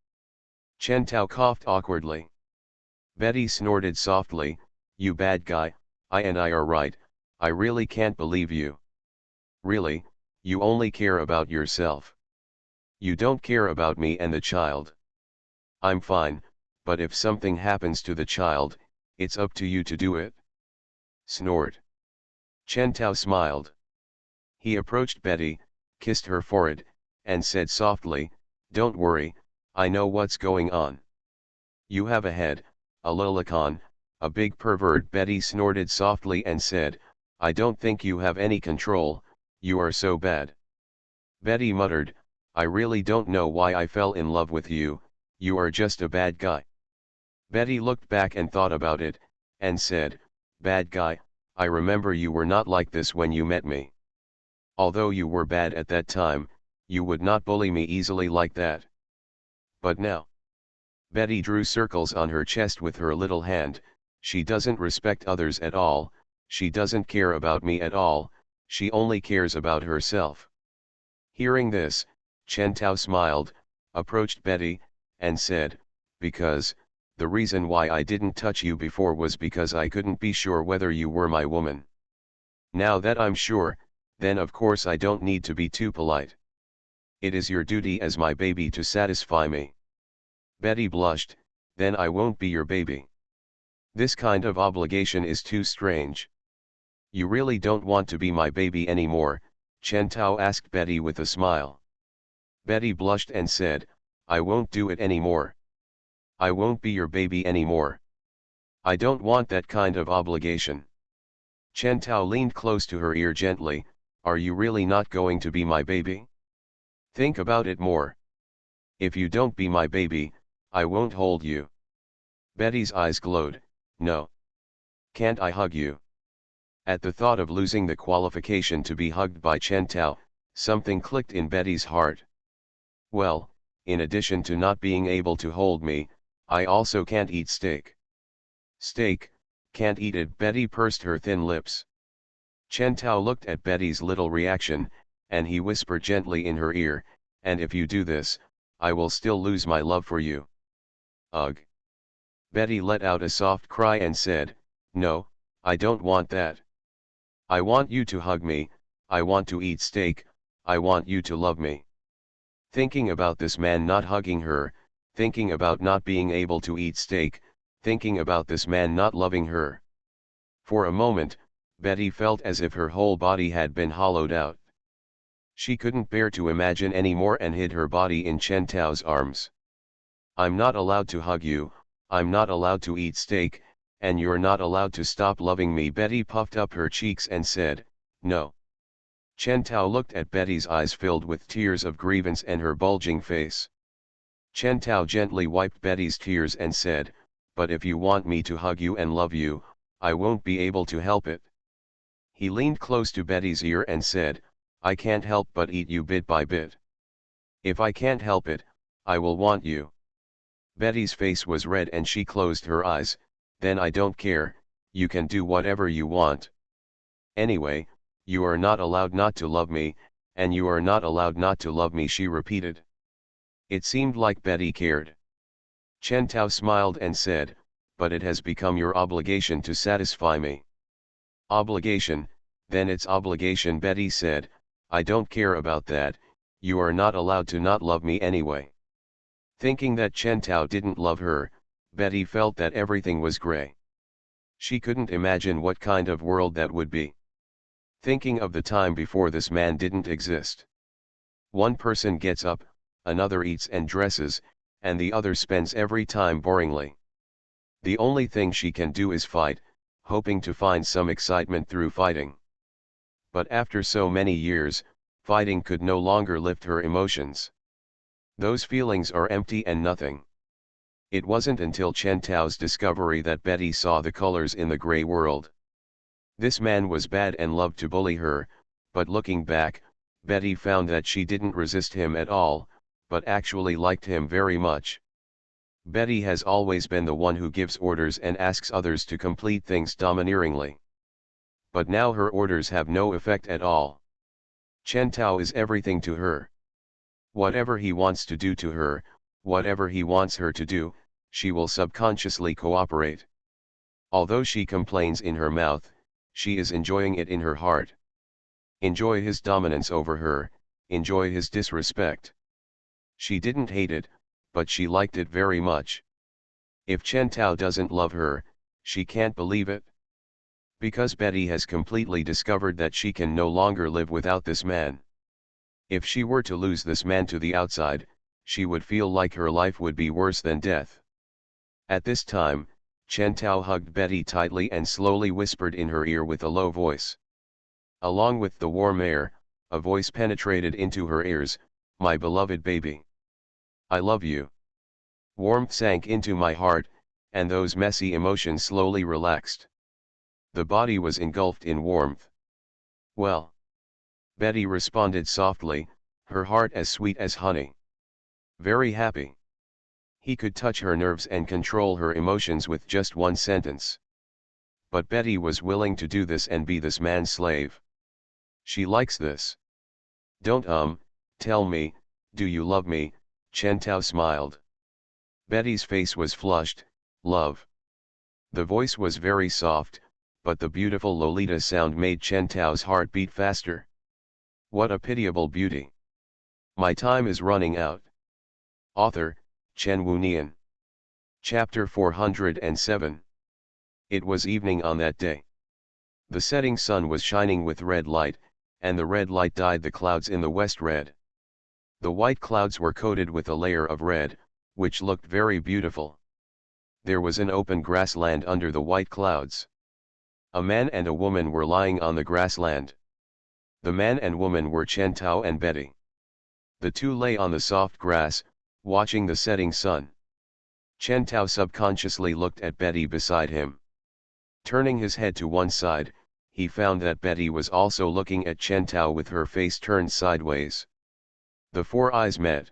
Chen Tao coughed awkwardly. Betty snorted softly, "You bad guy, I are right, I really can't believe you. Really, you only care about yourself. You don't care about me and the child. I'm fine, but if something happens to the child, it's up to you to do it." Snort. Chen Tao smiled. He approached Betty, kissed her forehead, and said softly, "Don't worry, I know what's going on. You have a head, a lolicon, a big pervert." Betty snorted softly and said, "I don't think you have any control, you are so bad." Betty muttered, "I really don't know why I fell in love with you, you are just a bad guy." Betty looked back and thought about it, and said, "Bad guy, I remember you were not like this when you met me. Although you were bad at that time, you would not bully me easily like that. But now." Betty drew circles on her chest with her little hand, "She doesn't respect others at all, she doesn't care about me at all, she only cares about herself." Hearing this, Chen Tao smiled, approached Betty, and said, "Because, the reason why I didn't touch you before was because I couldn't be sure whether you were my woman. Now that I'm sure, then of course I don't need to be too polite. It is your duty as my baby to satisfy me. Betty blushed, then I won't be your baby. This kind of obligation is too strange. You really don't want to be my baby anymore, Chen Tao asked Betty with a smile. Betty blushed and said, I won't do it anymore. I won't be your baby anymore. I don't want that kind of obligation. Chen Tao leaned close to her ear gently, are you really not going to be my baby? Think about it more. If you don't be my baby, I won't hold you. Betty's eyes glowed, no. Can't I hug you? At the thought of losing the qualification to be hugged by Chen Tao, something clicked in Betty's heart. Well, in addition to not being able to hold me, I also can't eat steak. Steak, can't eat it. Betty pursed her thin lips. Chen Tao looked at Betty's little reaction, and he whispered gently in her ear, and if you do this, I will still lose my love for you. Ugh. Betty let out a soft cry and said, no, I don't want that. I want you to hug me, I want to eat steak, I want you to love me. Thinking about this man not hugging her, thinking about not being able to eat steak, thinking about this man not loving her. For a moment, Betty felt as if her whole body had been hollowed out. She couldn't bear to imagine any more and hid her body in Chen Tao's arms. I'm not allowed to hug you, I'm not allowed to eat steak, and you're not allowed to stop loving me. Betty puffed up her cheeks and said, no. Chen Tao looked at Betty's eyes filled with tears of grievance and her bulging face. Chen Tao gently wiped Betty's tears and said, but if you want me to hug you and love you, I won't be able to help it. He leaned close to Betty's ear and said, I can't help but eat you bit by bit. If I can't help it, I will want you. Betty's face was red and she closed her eyes, then I don't care, you can do whatever you want. Anyway, you are not allowed not to love me, and you are not allowed not to love me, she repeated. It seemed like Betty cared. Chen Tao smiled and said, but it has become your obligation to satisfy me. Obligation, then it's obligation, Betty said, I don't care about that, you are not allowed to not love me anyway. Thinking that Chen Tao didn't love her, Betty felt that everything was gray. She couldn't imagine what kind of world that would be. Thinking of the time before this man didn't exist. One person gets up, another eats and dresses, and the other spends every time boringly. The only thing she can do is fight, hoping to find some excitement through fighting. But after so many years, fighting could no longer lift her emotions. Those feelings are empty and nothing. It wasn't until Chen Tao's discovery that Betty saw the colors in the gray world. This man was bad and loved to bully her, but looking back, Betty found that she didn't resist him at all, but actually liked him very much. Betty has always been the one who gives orders and asks others to complete things domineeringly. But now her orders have no effect at all. Chen Tao is everything to her. Whatever he wants to do to her, whatever he wants her to do, she will subconsciously cooperate. Although she complains in her mouth, she is enjoying it in her heart. Enjoy his dominance over her, enjoy his disrespect. She didn't hate it, but she liked it very much. If Chen Tao doesn't love her, she can't believe it. Because Betty has completely discovered that she can no longer live without this man. If she were to lose this man to the outside, she would feel like her life would be worse than death. At this time, Chen Tao hugged Betty tightly and slowly whispered in her ear with a low voice. Along with the warm air, a voice penetrated into her ears, my beloved baby. I love you. Warmth sank into my heart, and those messy emotions slowly relaxed. The body was engulfed in warmth. Well. Betty responded softly, her heart as sweet as honey. Very happy. He could touch her nerves and control her emotions with just one sentence. But Betty was willing to do this and be this man's slave. She likes this. Don't tell me, do you love me? Chen Tao smiled. Betty's face was flushed, love. The voice was very soft, but the beautiful Lolita sound made Chen Tao's heart beat faster. What a pitiable beauty. My time is running out. Author, Chen Wunian. Chapter 407. It was evening on that day. The setting sun was shining with red light, and the red light dyed the clouds in the west red. The white clouds were coated with a layer of red, which looked very beautiful. There was an open grassland under the white clouds. A man and a woman were lying on the grassland. The man and woman were Chen Tao and Betty. The two lay on the soft grass, watching the setting sun. Chen Tao subconsciously looked at Betty beside him. Turning his head to one side, he found that Betty was also looking at Chen Tao with her face turned sideways. The four eyes met.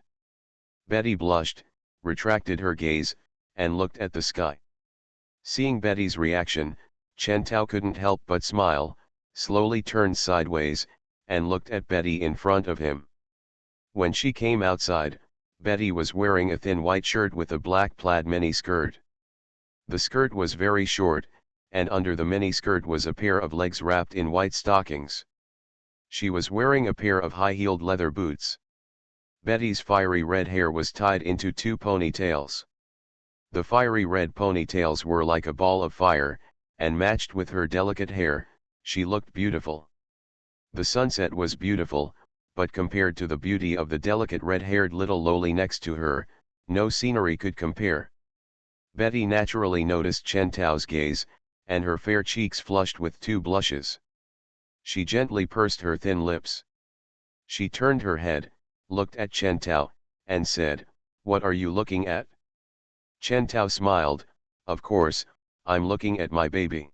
Betty blushed, retracted her gaze, and looked at the sky. Seeing Betty's reaction, Chen Tao couldn't help but smile, slowly turned sideways, and looked at Betty in front of him. When she came outside, Betty was wearing a thin white shirt with a black plaid mini-skirt. The skirt was very short, and under the mini-skirt was a pair of legs wrapped in white stockings. She was wearing a pair of high-heeled leather boots. Betty's fiery red hair was tied into two ponytails. The fiery red ponytails were like a ball of fire, and matched with her delicate hair, she looked beautiful. The sunset was beautiful, but compared to the beauty of the delicate red-haired little loli next to her, no scenery could compare. Betty naturally noticed Chen Tao's gaze, and her fair cheeks flushed with two blushes. She gently pursed her thin lips. She turned her head, looked at Chen Tao, and said, "What are you looking at?" Chen Tao smiled, "Of course, I'm looking at my baby."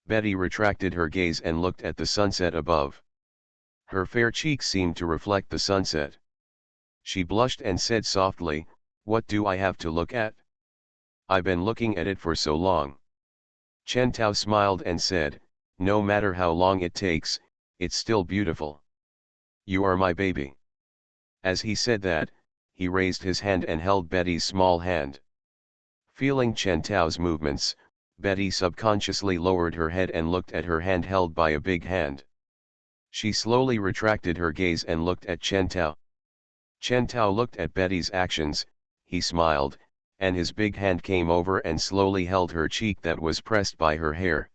Betty retracted her gaze and looked at the sunset above. Her fair cheeks seemed to reflect the sunset. She blushed and said softly, "What do I have to look at? I've been looking at it for so long." Chen Tao smiled and said, "No matter how long it takes, it's still beautiful. You are my baby." As he said that, he raised his hand and held Betty's small hand. Feeling Chen Tao's movements, Betty subconsciously lowered her head and looked at her hand held by a big hand. She slowly retracted her gaze and looked at Chen Tao. Chen Tao looked at Betty's actions, he smiled, and his big hand came over and slowly held her cheek that was pressed by her hair.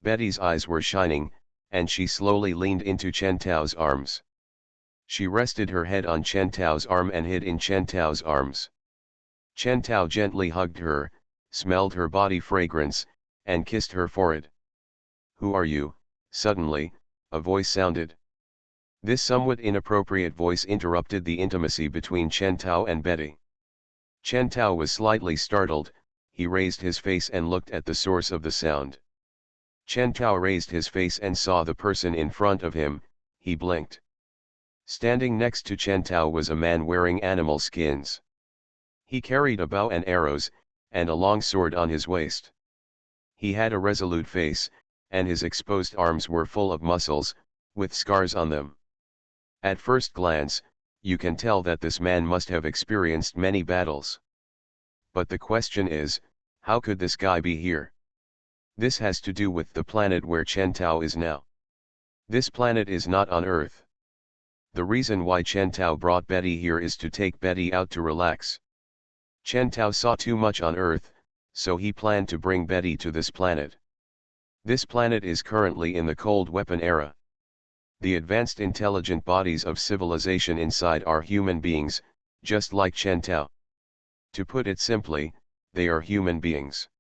Betty's eyes were shining, and she slowly leaned into Chen Tao's arms. She rested her head on Chen Tao's arm and hid in Chen Tao's arms. Chen Tao gently hugged her, smelled her body fragrance, and kissed her forehead. "Who are you?" suddenly, a voice sounded. This somewhat inappropriate voice interrupted the intimacy between Chen Tao and Betty. Chen Tao was slightly startled, he raised his face and looked at the source of the sound. Chen Tao raised his face and saw the person in front of him, he blinked. Standing next to Chen Tao was a man wearing animal skins. He carried a bow and arrows, and a long sword on his waist. He had a resolute face, and his exposed arms were full of muscles, with scars on them. At first glance, you can tell that this man must have experienced many battles. But the question is, how could this guy be here? This has to do with the planet where Chen Tao is now. This planet is not on Earth. The reason why Chen Tao brought Betty here is to take Betty out to relax. Chen Tao saw too much on Earth, so he planned to bring Betty to this planet. This planet is currently in the cold weapon era. The advanced intelligent bodies of civilization inside are human beings, just like Chen Tao. To put it simply, they are human beings.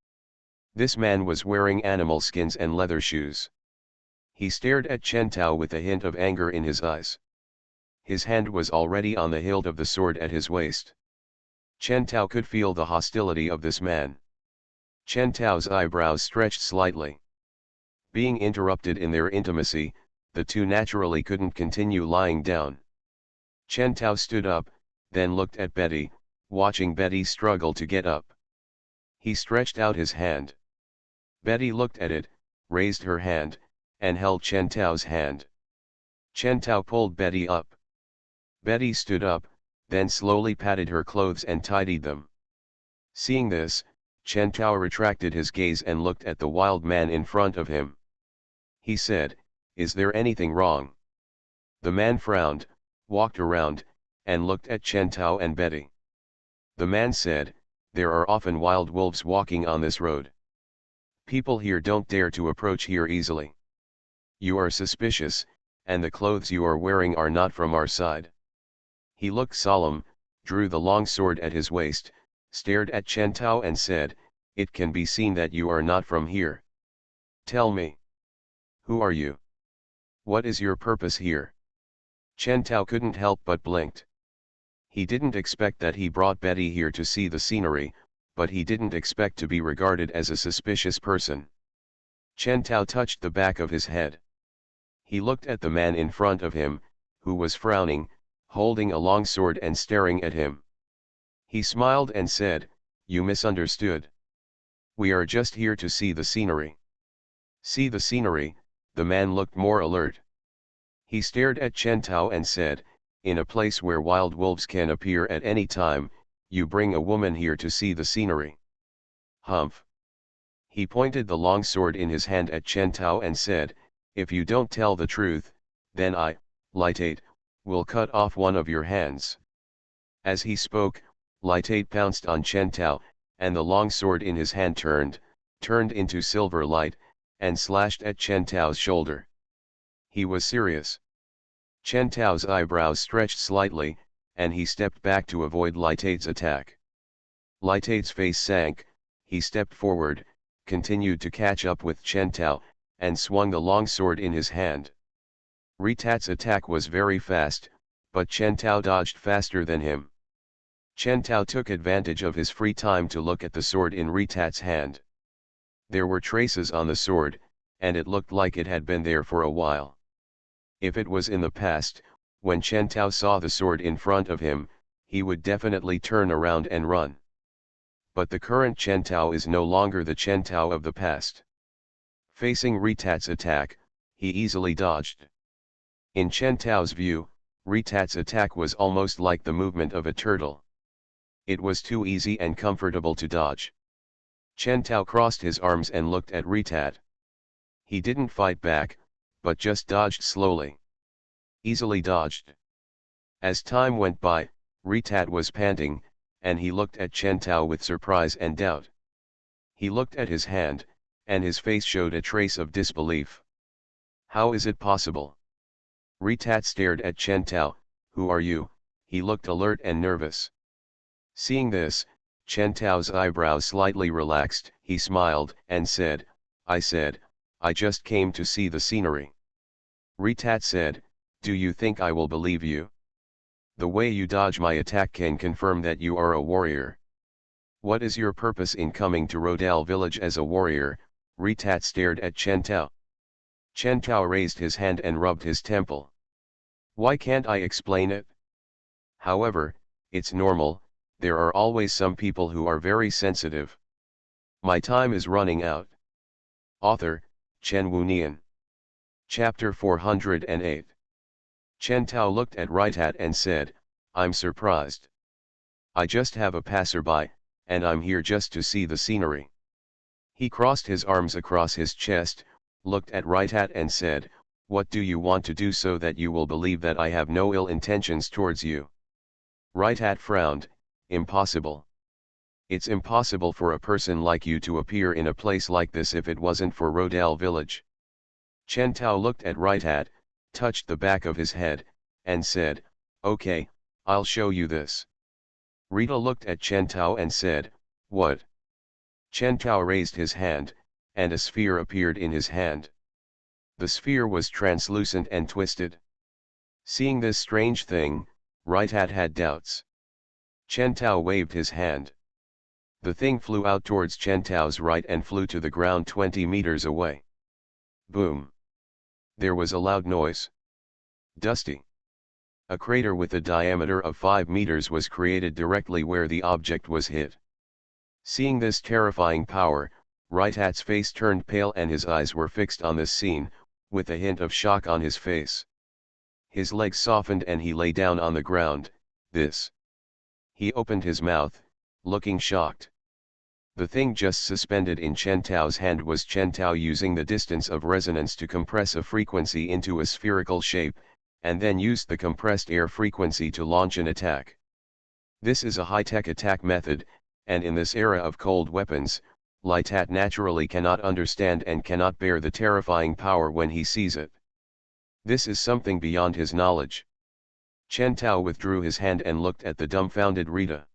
This man was wearing animal skins and leather shoes. He stared at Chen Tao with a hint of anger in his eyes. His hand was already on the hilt of the sword at his waist. Chen Tao could feel the hostility of this man. Chen Tao's eyebrows stretched slightly. Being interrupted in their intimacy, the two naturally couldn't continue lying down. Chen Tao stood up, then looked at Betty, watching Betty struggle to get up. He stretched out his hand. Betty looked at it, raised her hand, and held Chen Tao's hand. Chen Tao pulled Betty up. Betty stood up, then slowly patted her clothes and tidied them. Seeing this, Chen Tao retracted his gaze and looked at the wild man in front of him. He said, "Is there anything wrong?" The man frowned, walked around, and looked at Chen Tao and Betty. The man said, "There are often wild wolves walking on this road. People here don't dare to approach here easily. You are suspicious, and the clothes you are wearing are not from our side." He looked solemn, drew the long sword at his waist, stared at Chen Tao and said, "It can be seen that you are not from here. Tell me. Who are you? What is your purpose here?" Chen Tao couldn't help but blinked. He didn't expect that he brought Betty here to see the scenery, but he didn't expect to be regarded as a suspicious person. Chen Tao touched the back of his head. He looked at the man in front of him, who was frowning, holding a long sword and staring at him. He smiled and said, "You misunderstood. We are just here to see the scenery." "See the scenery?" The man looked more alert. He stared at Chen Tao and said, "In a place where wild wolves can appear at any time, you bring a woman here to see the scenery. Humph." He pointed the long sword in his hand at Chen Tao and said, "If you don't tell the truth, then I, Light will cut off one of your hands." As he spoke, Light pounced on Chen Tao, and the long sword in his hand turned into silver light, and slashed at Chen Tao's shoulder. He was serious. Chen Tao's eyebrows stretched slightly, and he stepped back to avoid Light's attack. Light's face sank, he stepped forward, continued to catch up with Chen Tao, and swung the long sword in his hand. Ritat's attack was very fast, but Chen Tao dodged faster than him. Chen Tao took advantage of his free time to look at the sword in Ritat's hand. There were traces on the sword, and it looked like it had been there for a while. If it was in the past, when Chen Tao saw the sword in front of him, he would definitely turn around and run. But the current Chen Tao is no longer the Chen Tao of the past. Facing Ritat's attack, he easily dodged. In Chen Tao's view, Ritat's attack was almost like the movement of a turtle. It was too easy and comfortable to dodge. Chen Tao crossed his arms and looked at Ritat. He didn't fight back, but just dodged slowly. Easily dodged. As time went by, Ritat was panting, and he looked at Chen Tao with surprise and doubt. He looked at his hand, and his face showed a trace of disbelief. "How is it possible?" Ritat stared at Chen Tao. "Who are you?" He looked alert and nervous. Seeing this, Chen Tao's eyebrows slightly relaxed. He smiled and said, I just came to see the scenery." Ritat said, "Do you think I will believe you? The way you dodge my attack can confirm that you are a warrior. What is your purpose in coming to Rodal village as a warrior?" Ritat stared at Chen Tao. Chen Tao raised his hand and rubbed his temple. "Why can't I explain it? However, it's normal, there are always some people who are very sensitive. My time is running out." Author, Chen Wunian. Chapter 408. Chen Tao looked at Ritat and said, "I'm surprised. I just have a passerby, and I'm here just to see the scenery." He crossed his arms across his chest, looked at Ritat and said, "What do you want to do so that you will believe that I have no ill intentions towards you?" Ritat frowned. "Impossible. It's impossible for a person like you to appear in a place like this if it wasn't for Rodal village." Chen Tao looked at Ritat, touched the back of his head, and said, "Okay, I'll show you this." Rita looked at Chen Tao and said, "What?" Chen Tao raised his hand, and a sphere appeared in his hand. The sphere was translucent and twisted. Seeing this strange thing, Ritat had doubts. Chen Tao waved his hand. The thing flew out towards Chen Tao's right and flew to the ground 20 meters away. Boom! There was a loud noise. Dusty. A crater with a diameter of 5 meters was created directly where the object was hit. Seeing this terrifying power, Ritat's face turned pale and his eyes were fixed on this scene, with a hint of shock on his face. His legs softened and he lay down on the ground. This. He opened his mouth, looking shocked. The thing just suspended in Chen Tao's hand was Chen Tao using the distance of resonance to compress a frequency into a spherical shape, and then used the compressed air frequency to launch an attack. This is a high-tech attack method, and in this era of cold weapons, Litat naturally cannot understand and cannot bear the terrifying power when he sees it. This is something beyond his knowledge. Chen Tao withdrew his hand and looked at the dumbfounded Rita.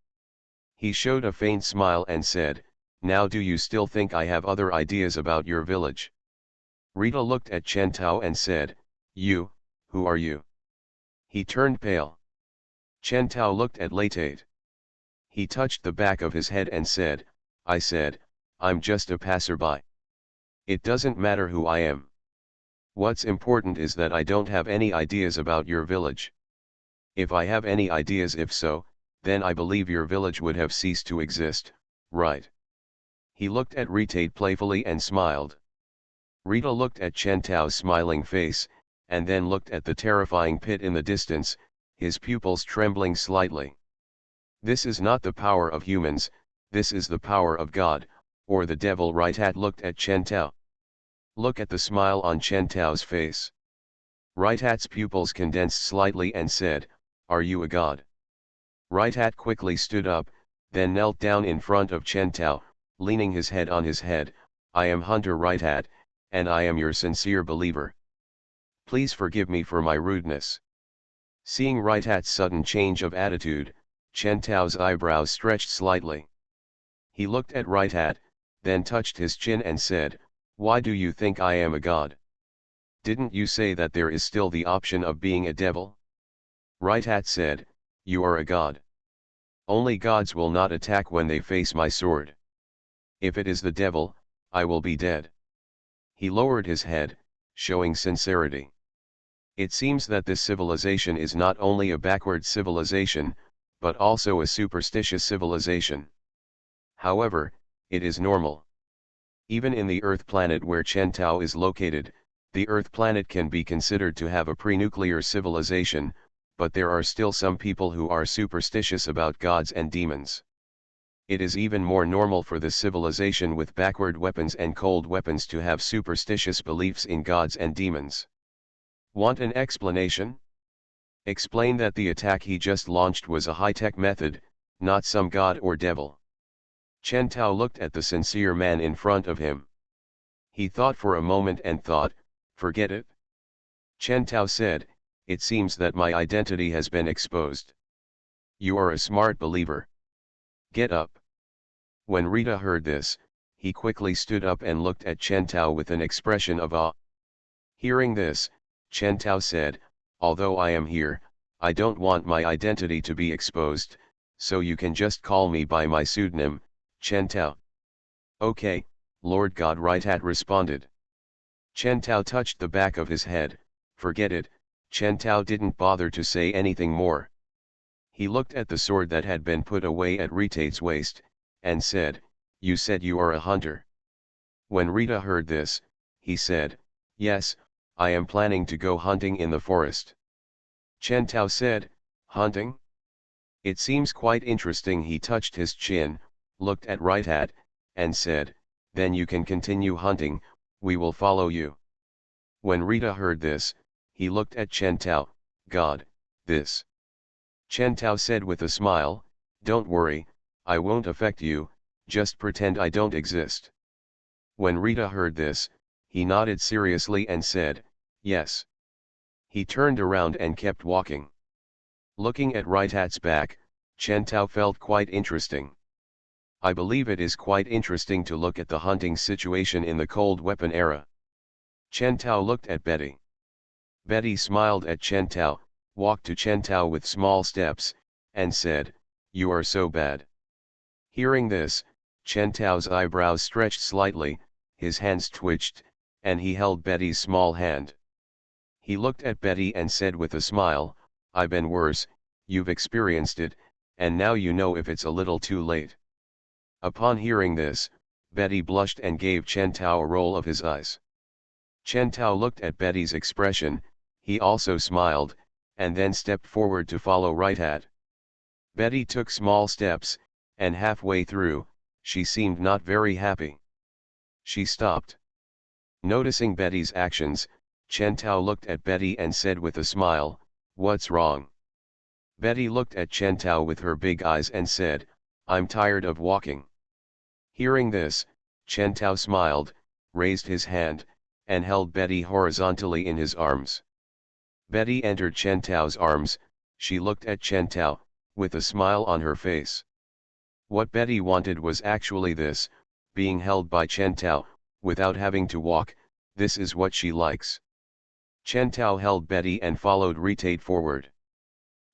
He showed a faint smile and said, "Now do you still think I have other ideas about your village?" Rita looked at Chen Tao and said, "You, who are you?" He turned pale. Chen Tao looked at Litat. He touched the back of his head and said, "I said, I'm just a passerby. It doesn't matter who I am. What's important is that I don't have any ideas about your village. If I have any ideas, if so, then I believe your village would have ceased to exist, right?" He looked at Rita playfully and smiled. Rita looked at Chen Tao's smiling face, and then looked at the terrifying pit in the distance, his pupils trembling slightly. "This is not the power of humans, this is the power of God, or the devil." Ritat looked at Chen Tao. Look at the smile on Chen Tao's face. Ritat's pupils condensed slightly and said, "Are you a god?" Ritat quickly stood up, then knelt down in front of Chen Tao, leaning his head on his head. "I am Hunter Ritat, and I am your sincere believer. Please forgive me for my rudeness." Seeing Ritat's sudden change of attitude, Chen Tao's eyebrows stretched slightly. He looked at Ritat, then touched his chin and said, "Why do you think I am a god? Didn't you say that there is still the option of being a devil?" Ritat said, "You are a god. Only gods will not attack when they face my sword. If it is the devil, I will be dead." He lowered his head, showing sincerity. It seems that this civilization is not only a backward civilization, but also a superstitious civilization. However, it is normal. Even in the Earth planet where Chen Tao is located, the Earth planet can be considered to have a pre-nuclear civilization, but there are still some people who are superstitious about gods and demons. It is even more normal for the civilization with backward weapons and cold weapons to have superstitious beliefs in gods and demons. Want an explanation? Explain that the attack he just launched was a high-tech method, not some god or devil. Chen Tao looked at the sincere man in front of him. He thought for a moment and thought, "Forget it." Chen Tao said, "It seems that my identity has been exposed. You are a smart believer. Get up." When Rita heard this, he quickly stood up and looked at Chen Tao with an expression of awe. Hearing this, Chen Tao said, "Although I am here, I don't want my identity to be exposed, so you can just call me by my pseudonym, Chen Tao." "Okay, Lord God," Ritat responded. Chen Tao touched the back of his head. "Forget it." Chen Tao didn't bother to say anything more. He looked at the sword that had been put away at Rita's waist, and said, "You said you are a hunter." When Rita heard this, he said, "Yes, I am planning to go hunting in the forest." Chen Tao said, "Hunting? It seems quite interesting." He touched his chin, looked at Ritat, and said, "Then you can continue hunting, we will follow you." When Rita heard this, he looked at Chen Tao. "God, this." Chen Tao said with a smile, "Don't worry, I won't affect you, just pretend I don't exist." When Rita heard this, he nodded seriously and said, "Yes." He turned around and kept walking. Looking at Ritat's back, Chen Tao felt quite interesting. I believe it is quite interesting to look at the hunting situation in the cold weapon era. Chen Tao looked at Betty. Betty smiled at Chen Tao, walked to Chen Tao with small steps, and said, "You are so bad." Hearing this, Chen Tao's eyebrows stretched slightly, his hands twitched, and he held Betty's small hand. He looked at Betty and said with a smile, "I've been worse, you've experienced it, and now you know if it's a little too late." Upon hearing this, Betty blushed and gave Chen Tao a roll of his eyes. Chen Tao looked at Betty's expression, he also smiled, and then stepped forward to follow Ritat. Betty took small steps, and halfway through, she seemed not very happy. She stopped. Noticing Betty's actions, Chen Tao looked at Betty and said with a smile, "What's wrong?" Betty looked at Chen Tao with her big eyes and said, "I'm tired of walking." Hearing this, Chen Tao smiled, raised his hand, and held Betty horizontally in his arms. Betty entered Chen Tao's arms. She looked at Chen Tao, with a smile on her face. What Betty wanted was actually this, being held by Chen Tao, without having to walk. This is what she likes. Chen Tao held Betty and followed Ritate forward.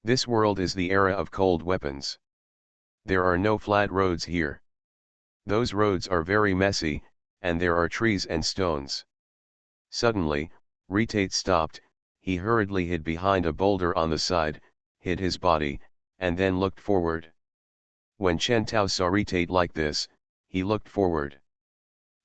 This world is the era of cold weapons. There are no flat roads here. Those roads are very messy, and there are trees and stones. Suddenly, Ritate stopped. He hurriedly hid behind a boulder on the side, hid his body, and then looked forward. When Chen Tao saw Ritate like this, he looked forward.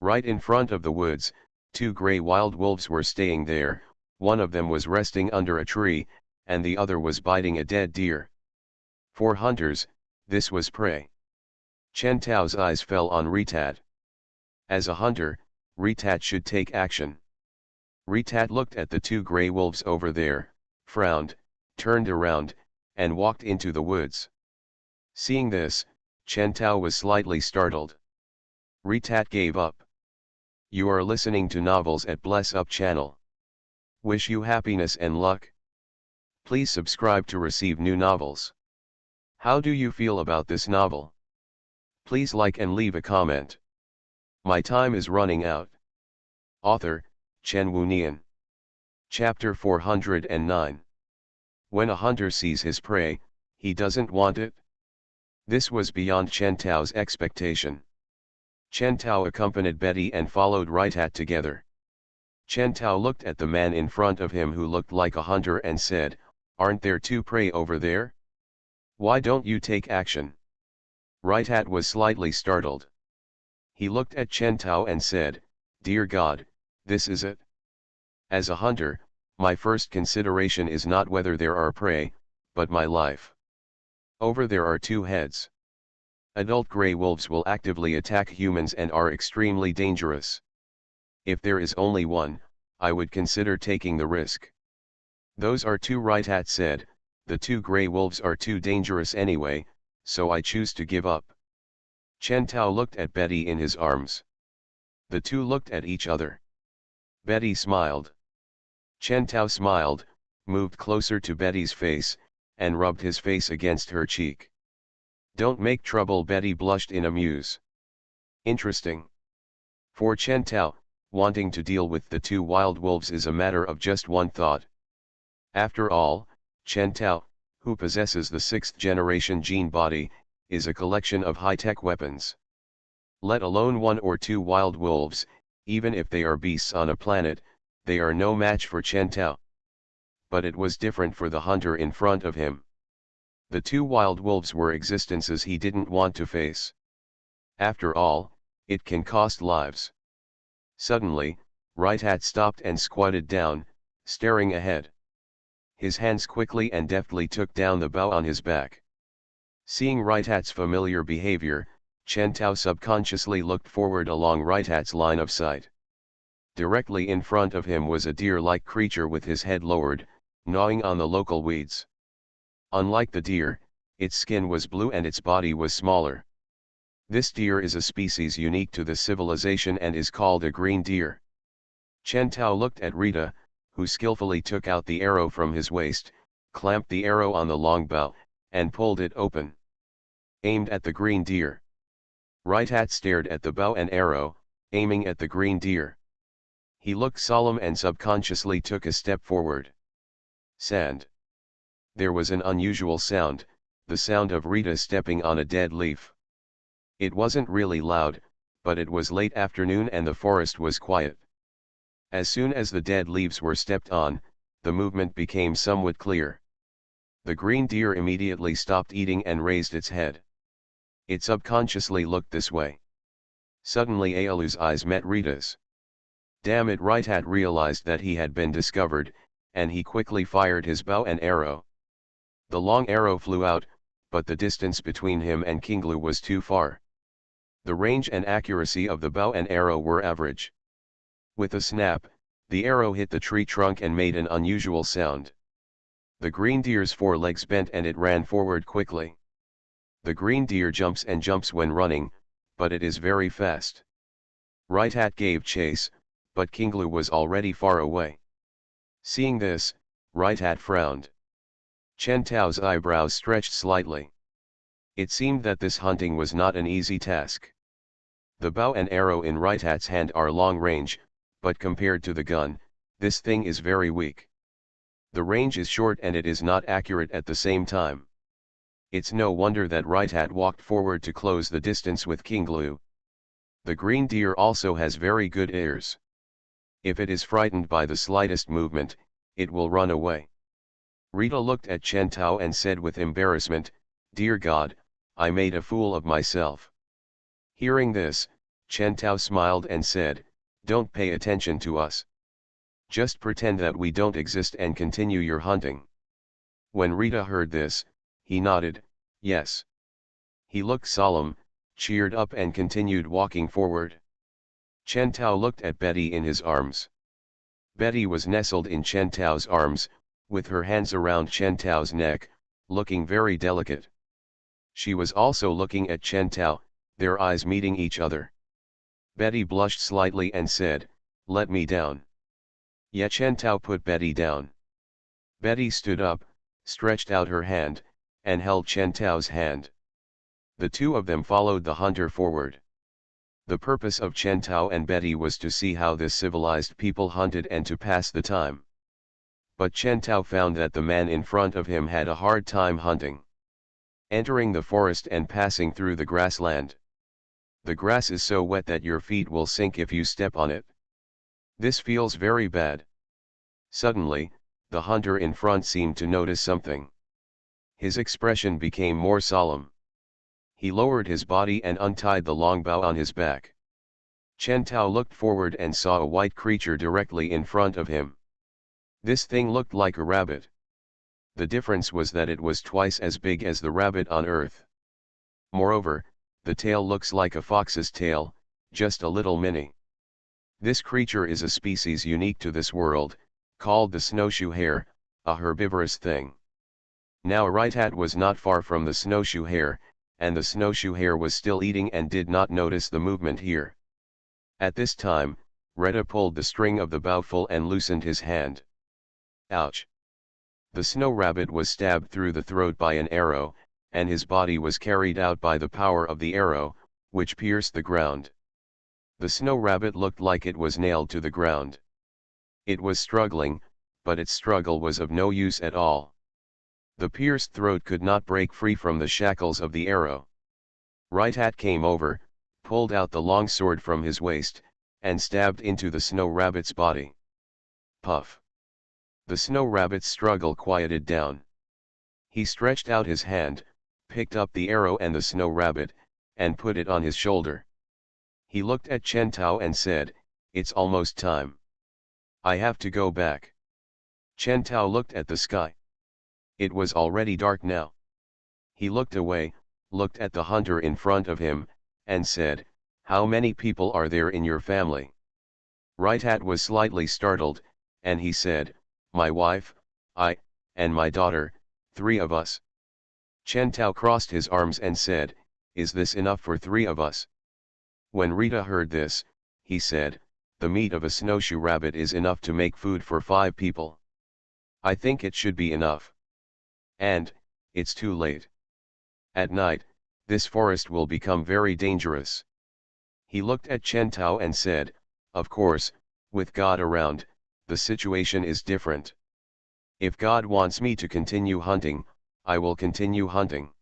Right in front of the woods, two gray wild wolves were staying there. One of them was resting under a tree, and the other was biting a dead deer. For hunters, this was prey. Chen Tao's eyes fell on Ritat. As a hunter, Ritat should take action. Ritat looked at the two gray wolves over there, frowned, turned around, and walked into the woods. Seeing this, Chen Tao was slightly startled. Ritat gave up. You are listening to novels at Bless Up channel. Wish you happiness and luck. Please subscribe to receive new novels. How do you feel about this novel? Please like and leave a comment. My time is running out. Author, Chen Wunian. Chapter 409. When a hunter sees his prey, he doesn't want it. This was beyond Chen Tao's expectation. Chen Tao accompanied Betty and followed Ritat together. Chen Tao looked at the man in front of him who looked like a hunter and said, "Aren't there two prey over there? Why don't you take action?" Ritat was slightly startled. He looked at Chen Tao and said, "Dear God, this is it. As a hunter, my first consideration is not whether there are prey, but my life. Over there are two heads. Adult gray wolves will actively attack humans and are extremely dangerous. If there is only one, I would consider taking the risk. Those are two," Ritat said. "The two gray wolves are too dangerous anyway, so I choose to give up." Chen Tao looked at Betty in his arms. The two looked at each other. Betty smiled. Chen Tao smiled, moved closer to Betty's face, and rubbed his face against her cheek. "Don't make trouble," Betty blushed in amuse. Interesting. For Chen Tao, wanting to deal with the two wild wolves is a matter of just one thought. After all, Chen Tao, who possesses the 6th generation gene body, is a collection of high-tech weapons. Let alone one or two wild wolves, even if they are beasts on a planet, they are no match for Chen Tao. But it was different for the hunter in front of him. The two wild wolves were existences he didn't want to face. After all, it can cost lives. Suddenly, Ritat stopped and squatted down, staring ahead. His hands quickly and deftly took down the bow on his back. Seeing Ritat's familiar behavior, Chen Tao subconsciously looked forward along Ritat's line of sight. Directly in front of him was a deer-like creature with his head lowered, gnawing on the local weeds. Unlike the deer, its skin was blue and its body was smaller. This deer is a species unique to the civilization and is called a green deer. Chen Tao looked at Rita, who skillfully took out the arrow from his waist, clamped the arrow on the long bow, and pulled it open. Aimed at the green deer. Ritat stared at the bow and arrow, aiming at the green deer. He looked solemn and subconsciously took a step forward. Sand. There was an unusual sound, the sound of Rita stepping on a dead leaf. It wasn't really loud, but it was late afternoon and the forest was quiet. As soon as the dead leaves were stepped on, the movement became somewhat clear. The green deer immediately stopped eating and raised its head. It subconsciously looked this way. Suddenly Ailu's eyes met Rita's. Damn it, Ritat realized that he had been discovered, and he quickly fired his bow and arrow. The long arrow flew out, but the distance between him and Kinglu was too far. The range and accuracy of the bow and arrow were average. With a snap, The arrow hit the tree trunk and made an unusual sound. The green deer's forelegs bent and it ran forward quickly. The green deer jumps and jumps when running, but it is very fast. Right Hat gave chase, but Kinglu was already far away. Seeing this, Right Hat frowned. Chen Tao's eyebrows stretched slightly. It seemed that this hunting was not an easy task. The bow and arrow in Right Hat's hand are long range, but compared to the gun, this thing is very weak. The range is short and it is not accurate at the same time. It's no wonder that Right Hat walked forward to close the distance with Kinglu. The green deer also has very good ears. If it is frightened by the slightest movement, it will run away. Rita looked at Chen Tao and said with embarrassment, "Dear God, I made a fool of myself." Hearing this, Chen Tao smiled and said, "Don't pay attention to us. Just pretend that we don't exist and continue your hunting." When Rita heard this, he nodded, "Yes." He looked solemn, cheered up and continued walking forward. Chen Tao looked at Betty in his arms. Betty was nestled in Chen Tao's arms, with her hands around Chen Tao's neck, looking very delicate. She was also looking at Chen Tao, their eyes meeting each other. Betty blushed slightly and said, "Let me down." Yet Chen Tao put Betty down. Betty stood up, stretched out her hand, and held Chen Tao's hand. The two of them followed the hunter forward. The purpose of Chen Tao and Betty was to see how this civilized people hunted and to pass the time. But Chen Tao found that the man in front of him had a hard time hunting. Entering the forest and passing through the grassland. The grass is so wet that your feet will sink if you step on it. This feels very bad. Suddenly, the hunter in front seemed to notice something. His expression became more solemn. He lowered his body and untied the long bow on his back. Chen Tao looked forward and saw a white creature directly in front of him. This thing looked like a rabbit. The difference was that it was twice as big as the rabbit on Earth. Moreover, the tail looks like a fox's tail, just a little mini. This creature is a species unique to this world, called the snowshoe hare, a herbivorous thing. Now Right Hat was not far from the snowshoe hare, and the snowshoe hare was still eating and did not notice the movement here. At this time, Retta pulled the string of the bow full and loosened his hand. Ouch! The snow rabbit was stabbed through the throat by an arrow, and his body was carried out by the power of the arrow, which pierced the ground. The snow rabbit looked like it was nailed to the ground. It was struggling, but its struggle was of no use at all. The pierced throat could not break free from the shackles of the arrow. Right Hat came over, pulled out the long sword from his waist, and stabbed into the snow rabbit's body. Puff! The snow rabbit's struggle quieted down. He stretched out his hand, picked up the arrow and the snow rabbit, and put it on his shoulder. He looked at Chen Tao and said, "It's almost time. I have to go back." Chen Tao looked at the sky. It was already dark now. He looked away, looked at the hunter in front of him, and said, "How many people are there in your family?" Right Hat was slightly startled, and he said, "My wife, I, and my daughter, 3 of us." Chen Tao crossed his arms and said, "Is this enough for 3 of us?" When Rita heard this, he said, "The meat of a snowshoe rabbit is enough to make food for 5 people. I think it should be enough. And, it's too late. At night, this forest will become very dangerous." He looked at Chen Tao and said, "Of course, with God around, the situation is different. If God wants me to continue hunting, I will continue hunting."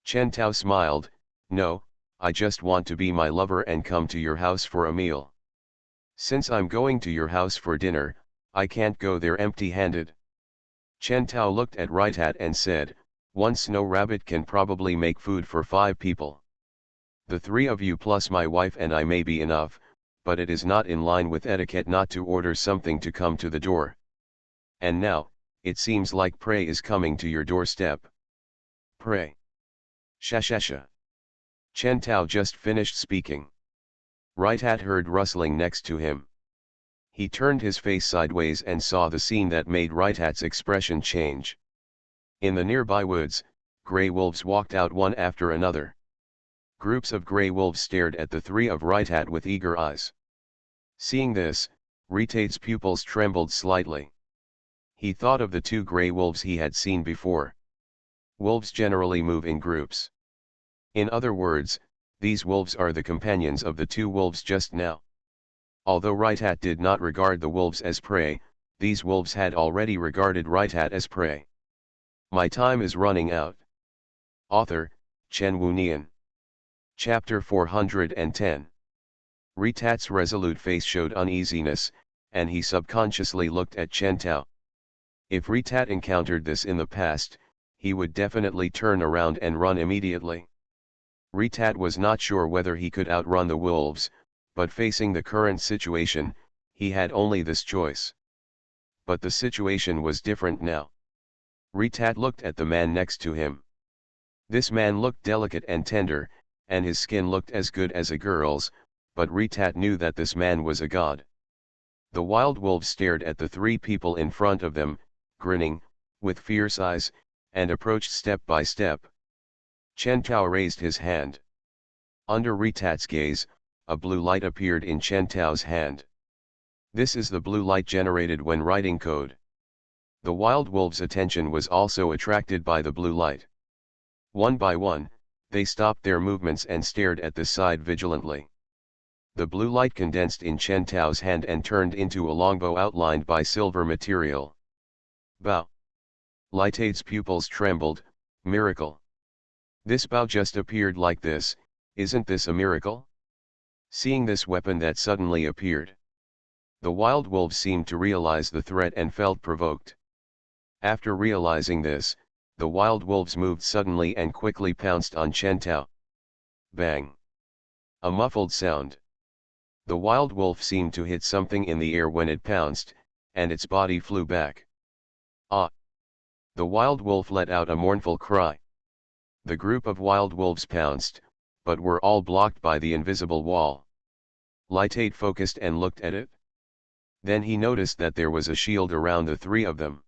Chen Tao smiled, "No, I just want to be my lover and come to your house for a meal. Since I'm going to your house for dinner, I can't go there empty-handed." Chen Tao looked at Right Hat and said, "One snow rabbit can probably make food for 5 people. The 3 of you plus my wife and I may be enough, but it is not in line with etiquette not to order something to come to the door. And now, it seems like prey is coming to your doorstep." "Prey? Shashasha." Chen Tao just finished speaking. Right Hat heard rustling next to him. He turned his face sideways and saw the scene that made Ritat's expression change. In the nearby woods, gray wolves walked out one after another. Groups of gray wolves stared at the three of Ritat with eager eyes. Seeing this, Ritat's pupils trembled slightly. He thought of the two gray wolves he had seen before. Wolves generally move in groups. In other words, these wolves are the companions of the two wolves just now. Although Ritat did not regard the wolves as prey, these wolves had already regarded Ritat as prey. My time is running out. Author, Chen Wunian. Chapter 410. Ritat's resolute face showed uneasiness, and he subconsciously looked at Chen Tao. If Ritat encountered this in the past, he would definitely turn around and run immediately. Ritat was not sure whether he could outrun the wolves, but facing the current situation, he had only this choice. But the situation was different now. Ritat looked at the man next to him. This man looked delicate and tender, and his skin looked as good as a girl's, but Ritat knew that this man was a god. The wild wolves stared at the three people in front of them, grinning, with fierce eyes, and approached step by step. Chen Tao raised his hand. Under Ritat's gaze, a blue light appeared in Chen Tao's hand. This is the blue light generated when writing code. The wild wolves' attention was also attracted by the blue light. One by one, they stopped their movements and stared at the side vigilantly. The blue light condensed in Chen Tao's hand and turned into a longbow outlined by silver material. Bow. Litate's pupils trembled. Miracle. This bow just appeared like this, isn't this a miracle? Seeing this weapon that suddenly appeared, the wild wolves seemed to realize the threat and felt provoked. After realizing this, the wild wolves moved suddenly and quickly pounced on Chen Tao. Bang! A muffled sound. The wild wolf seemed to hit something in the air when it pounced, and its body flew back. Ah! The wild wolf let out a mournful cry. The group of wild wolves pounced, but were all blocked by the invisible wall. Litate focused and looked at it. Then he noticed that there was a shield around the three of them.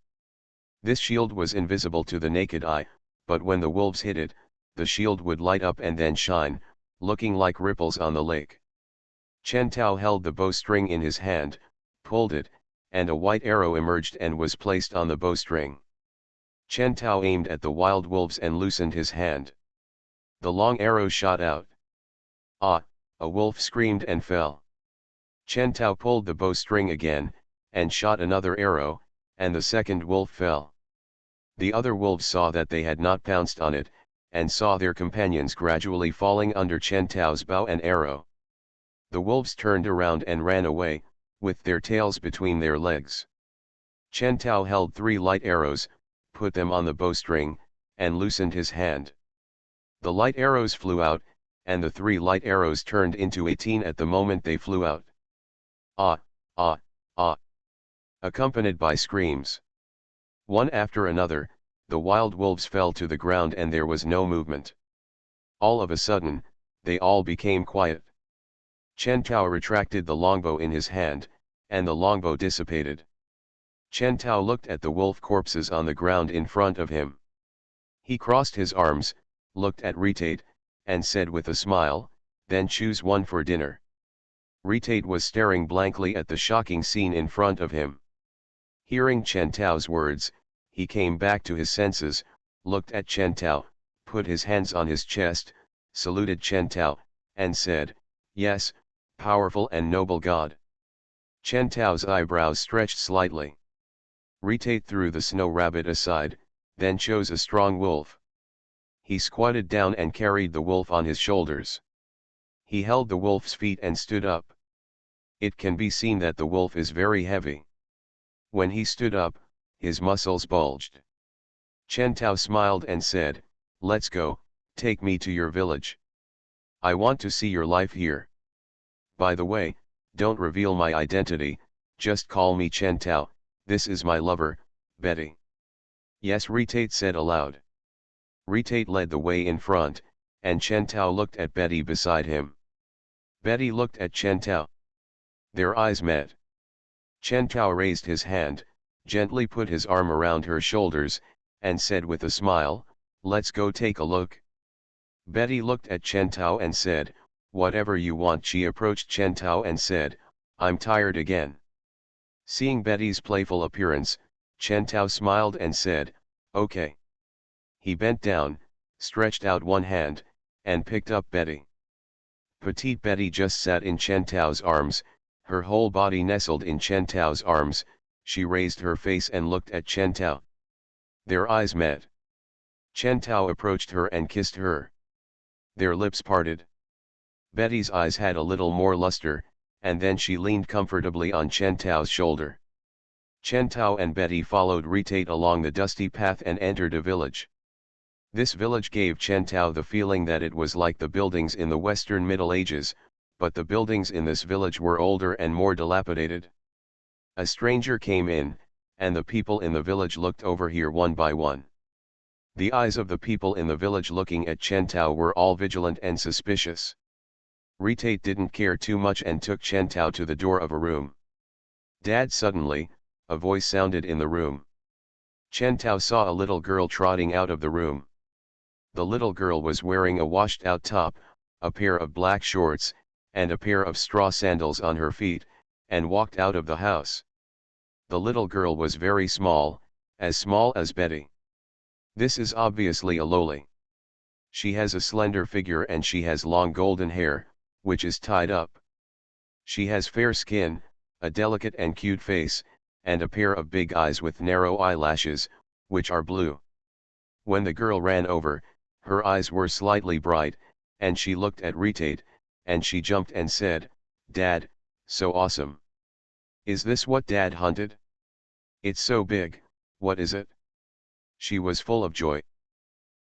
This shield was invisible to the naked eye, but when the wolves hit it, the shield would light up and then shine, looking like ripples on the lake. Chen Tao held the bowstring in his hand, pulled it, and a white arrow emerged and was placed on the bowstring. Chen Tao aimed at the wild wolves and loosened his hand. The long arrow shot out. Ah! A wolf screamed and fell. Chen Tao pulled the bowstring again, and shot another arrow, and the second wolf fell. The other wolves saw that they had not pounced on it, and saw their companions gradually falling under Chen Tao's bow and arrow. The wolves turned around and ran away, with their tails between their legs. Chen Tao held 3 light arrows, put them on the bowstring, and loosened his hand. The light arrows flew out, and the 3 light arrows turned into 18 at the moment they flew out. Ah, ah, ah! Accompanied by screams. One after another, the wild wolves fell to the ground and there was no movement. All of a sudden, they all became quiet. Chen Tao retracted the longbow in his hand, and the longbow dissipated. Chen Tao looked at the wolf corpses on the ground in front of him. He crossed his arms, looked at Ritate, and said with a smile, "Then choose one for dinner." Ritate was staring blankly at the shocking scene in front of him. Hearing Chen Tao's words, he came back to his senses, looked at Chen Tao, put his hands on his chest, saluted Chen Tao, and said, "Yes, powerful and noble god." Chen Tao's eyebrows stretched slightly. Ritate threw the snow rabbit aside, then chose a strong wolf. He squatted down and carried the wolf on his shoulders. He held the wolf's feet and stood up. It can be seen that the wolf is very heavy. When he stood up, his muscles bulged. Chen Tao smiled and said, "Let's go, take me to your village. I want to see your life here. By the way, don't reveal my identity, just call me Chen Tao, this is my lover, Betty." "Yes," Ritate said aloud. Ritate led the way in front, and Chen Tao looked at Betty beside him. Betty looked at Chen Tao. Their eyes met. Chen Tao raised his hand, gently put his arm around her shoulders, and said with a smile, "Let's go take a look." Betty looked at Chen Tao and said, "Whatever you want." She approached Chen Tao and said, "I'm tired again." Seeing Betty's playful appearance, Chen Tao smiled and said, "Okay." He bent down, stretched out one hand, and picked up Betty. Petite Betty just sat in Chen Tao's arms, her whole body nestled in Chen Tao's arms. She raised her face and looked at Chen Tao. Their eyes met. Chen Tao approached her and kissed her. Their lips parted. Betty's eyes had a little more luster, and then she leaned comfortably on Chen Tao's shoulder. Chen Tao and Betty followed Ritate along the dusty path and entered a village. This village gave Chen Tao the feeling that it was like the buildings in the Western Middle Ages, but the buildings in this village were older and more dilapidated. A stranger came in, and the people in the village looked over here one by one. The eyes of the people in the village looking at Chen Tao were all vigilant and suspicious. Ritate didn't care too much and took Chen Tao to the door of a room. "Dad!" Suddenly, a voice sounded in the room. Chen Tao saw a little girl trotting out of the room. The little girl was wearing a washed-out top, a pair of black shorts, and a pair of straw sandals on her feet, and walked out of the house. The little girl was very small as Betty. This is obviously a loli. She has a slender figure and she has long golden hair, which is tied up. She has fair skin, a delicate and cute face, and a pair of big eyes with narrow eyelashes, which are blue. When the girl ran over, her eyes were slightly bright, and she looked at Ritate, and she jumped and said, "Dad, so awesome. Is this what Dad hunted? It's so big, what is it?" She was full of joy.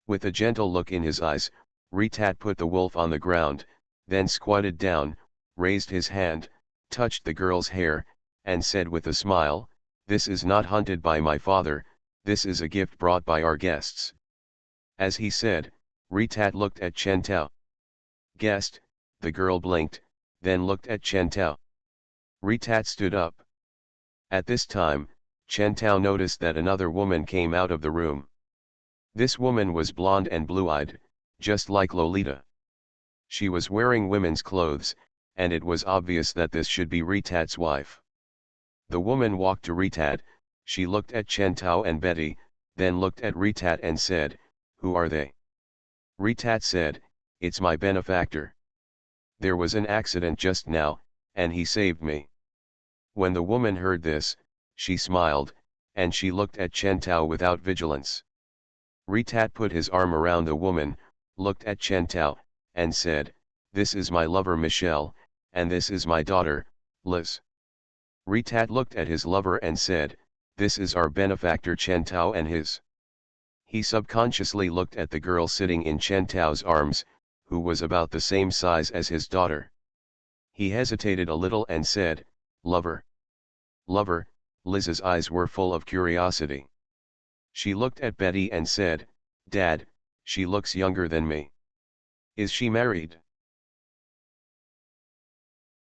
With a gentle look in his eyes, Ritate put the wolf on the ground, then squatted down, raised his hand, touched the girl's hair, and said with a smile, "This is not hunted by my father, this is a gift brought by our guests." As he said, Ritate looked at Chen Tao. "Guest?" The girl blinked, then looked at Chen Tao. Ritate stood up. At this time, Chen Tao noticed that another woman came out of the room. This woman was blonde and blue-eyed, just like Lolita. She was wearing women's clothes, and it was obvious that this should be Ritate's wife. The woman walked to Ritate, she looked at Chen Tao and Betty, then looked at Ritate and said, "Who are they?" Ritate said, "It's my benefactor. There was an accident just now, and he saved me." When the woman heard this, she smiled, and she looked at Chen Tao without vigilance. Ritate put his arm around the woman, looked at Chen Tao, and said, "This is my lover Michelle, and this is my daughter, Liz." Ritate looked at his lover and said, "This is our benefactor Chen Tao and his." He subconsciously looked at the girl sitting in Chen Tao's arms, who was about the same size as his daughter. He hesitated a little and said, "Lover." "Lover?" Liz's eyes were full of curiosity. She looked at Betty and said, "Dad, she looks younger than me. Is she married?"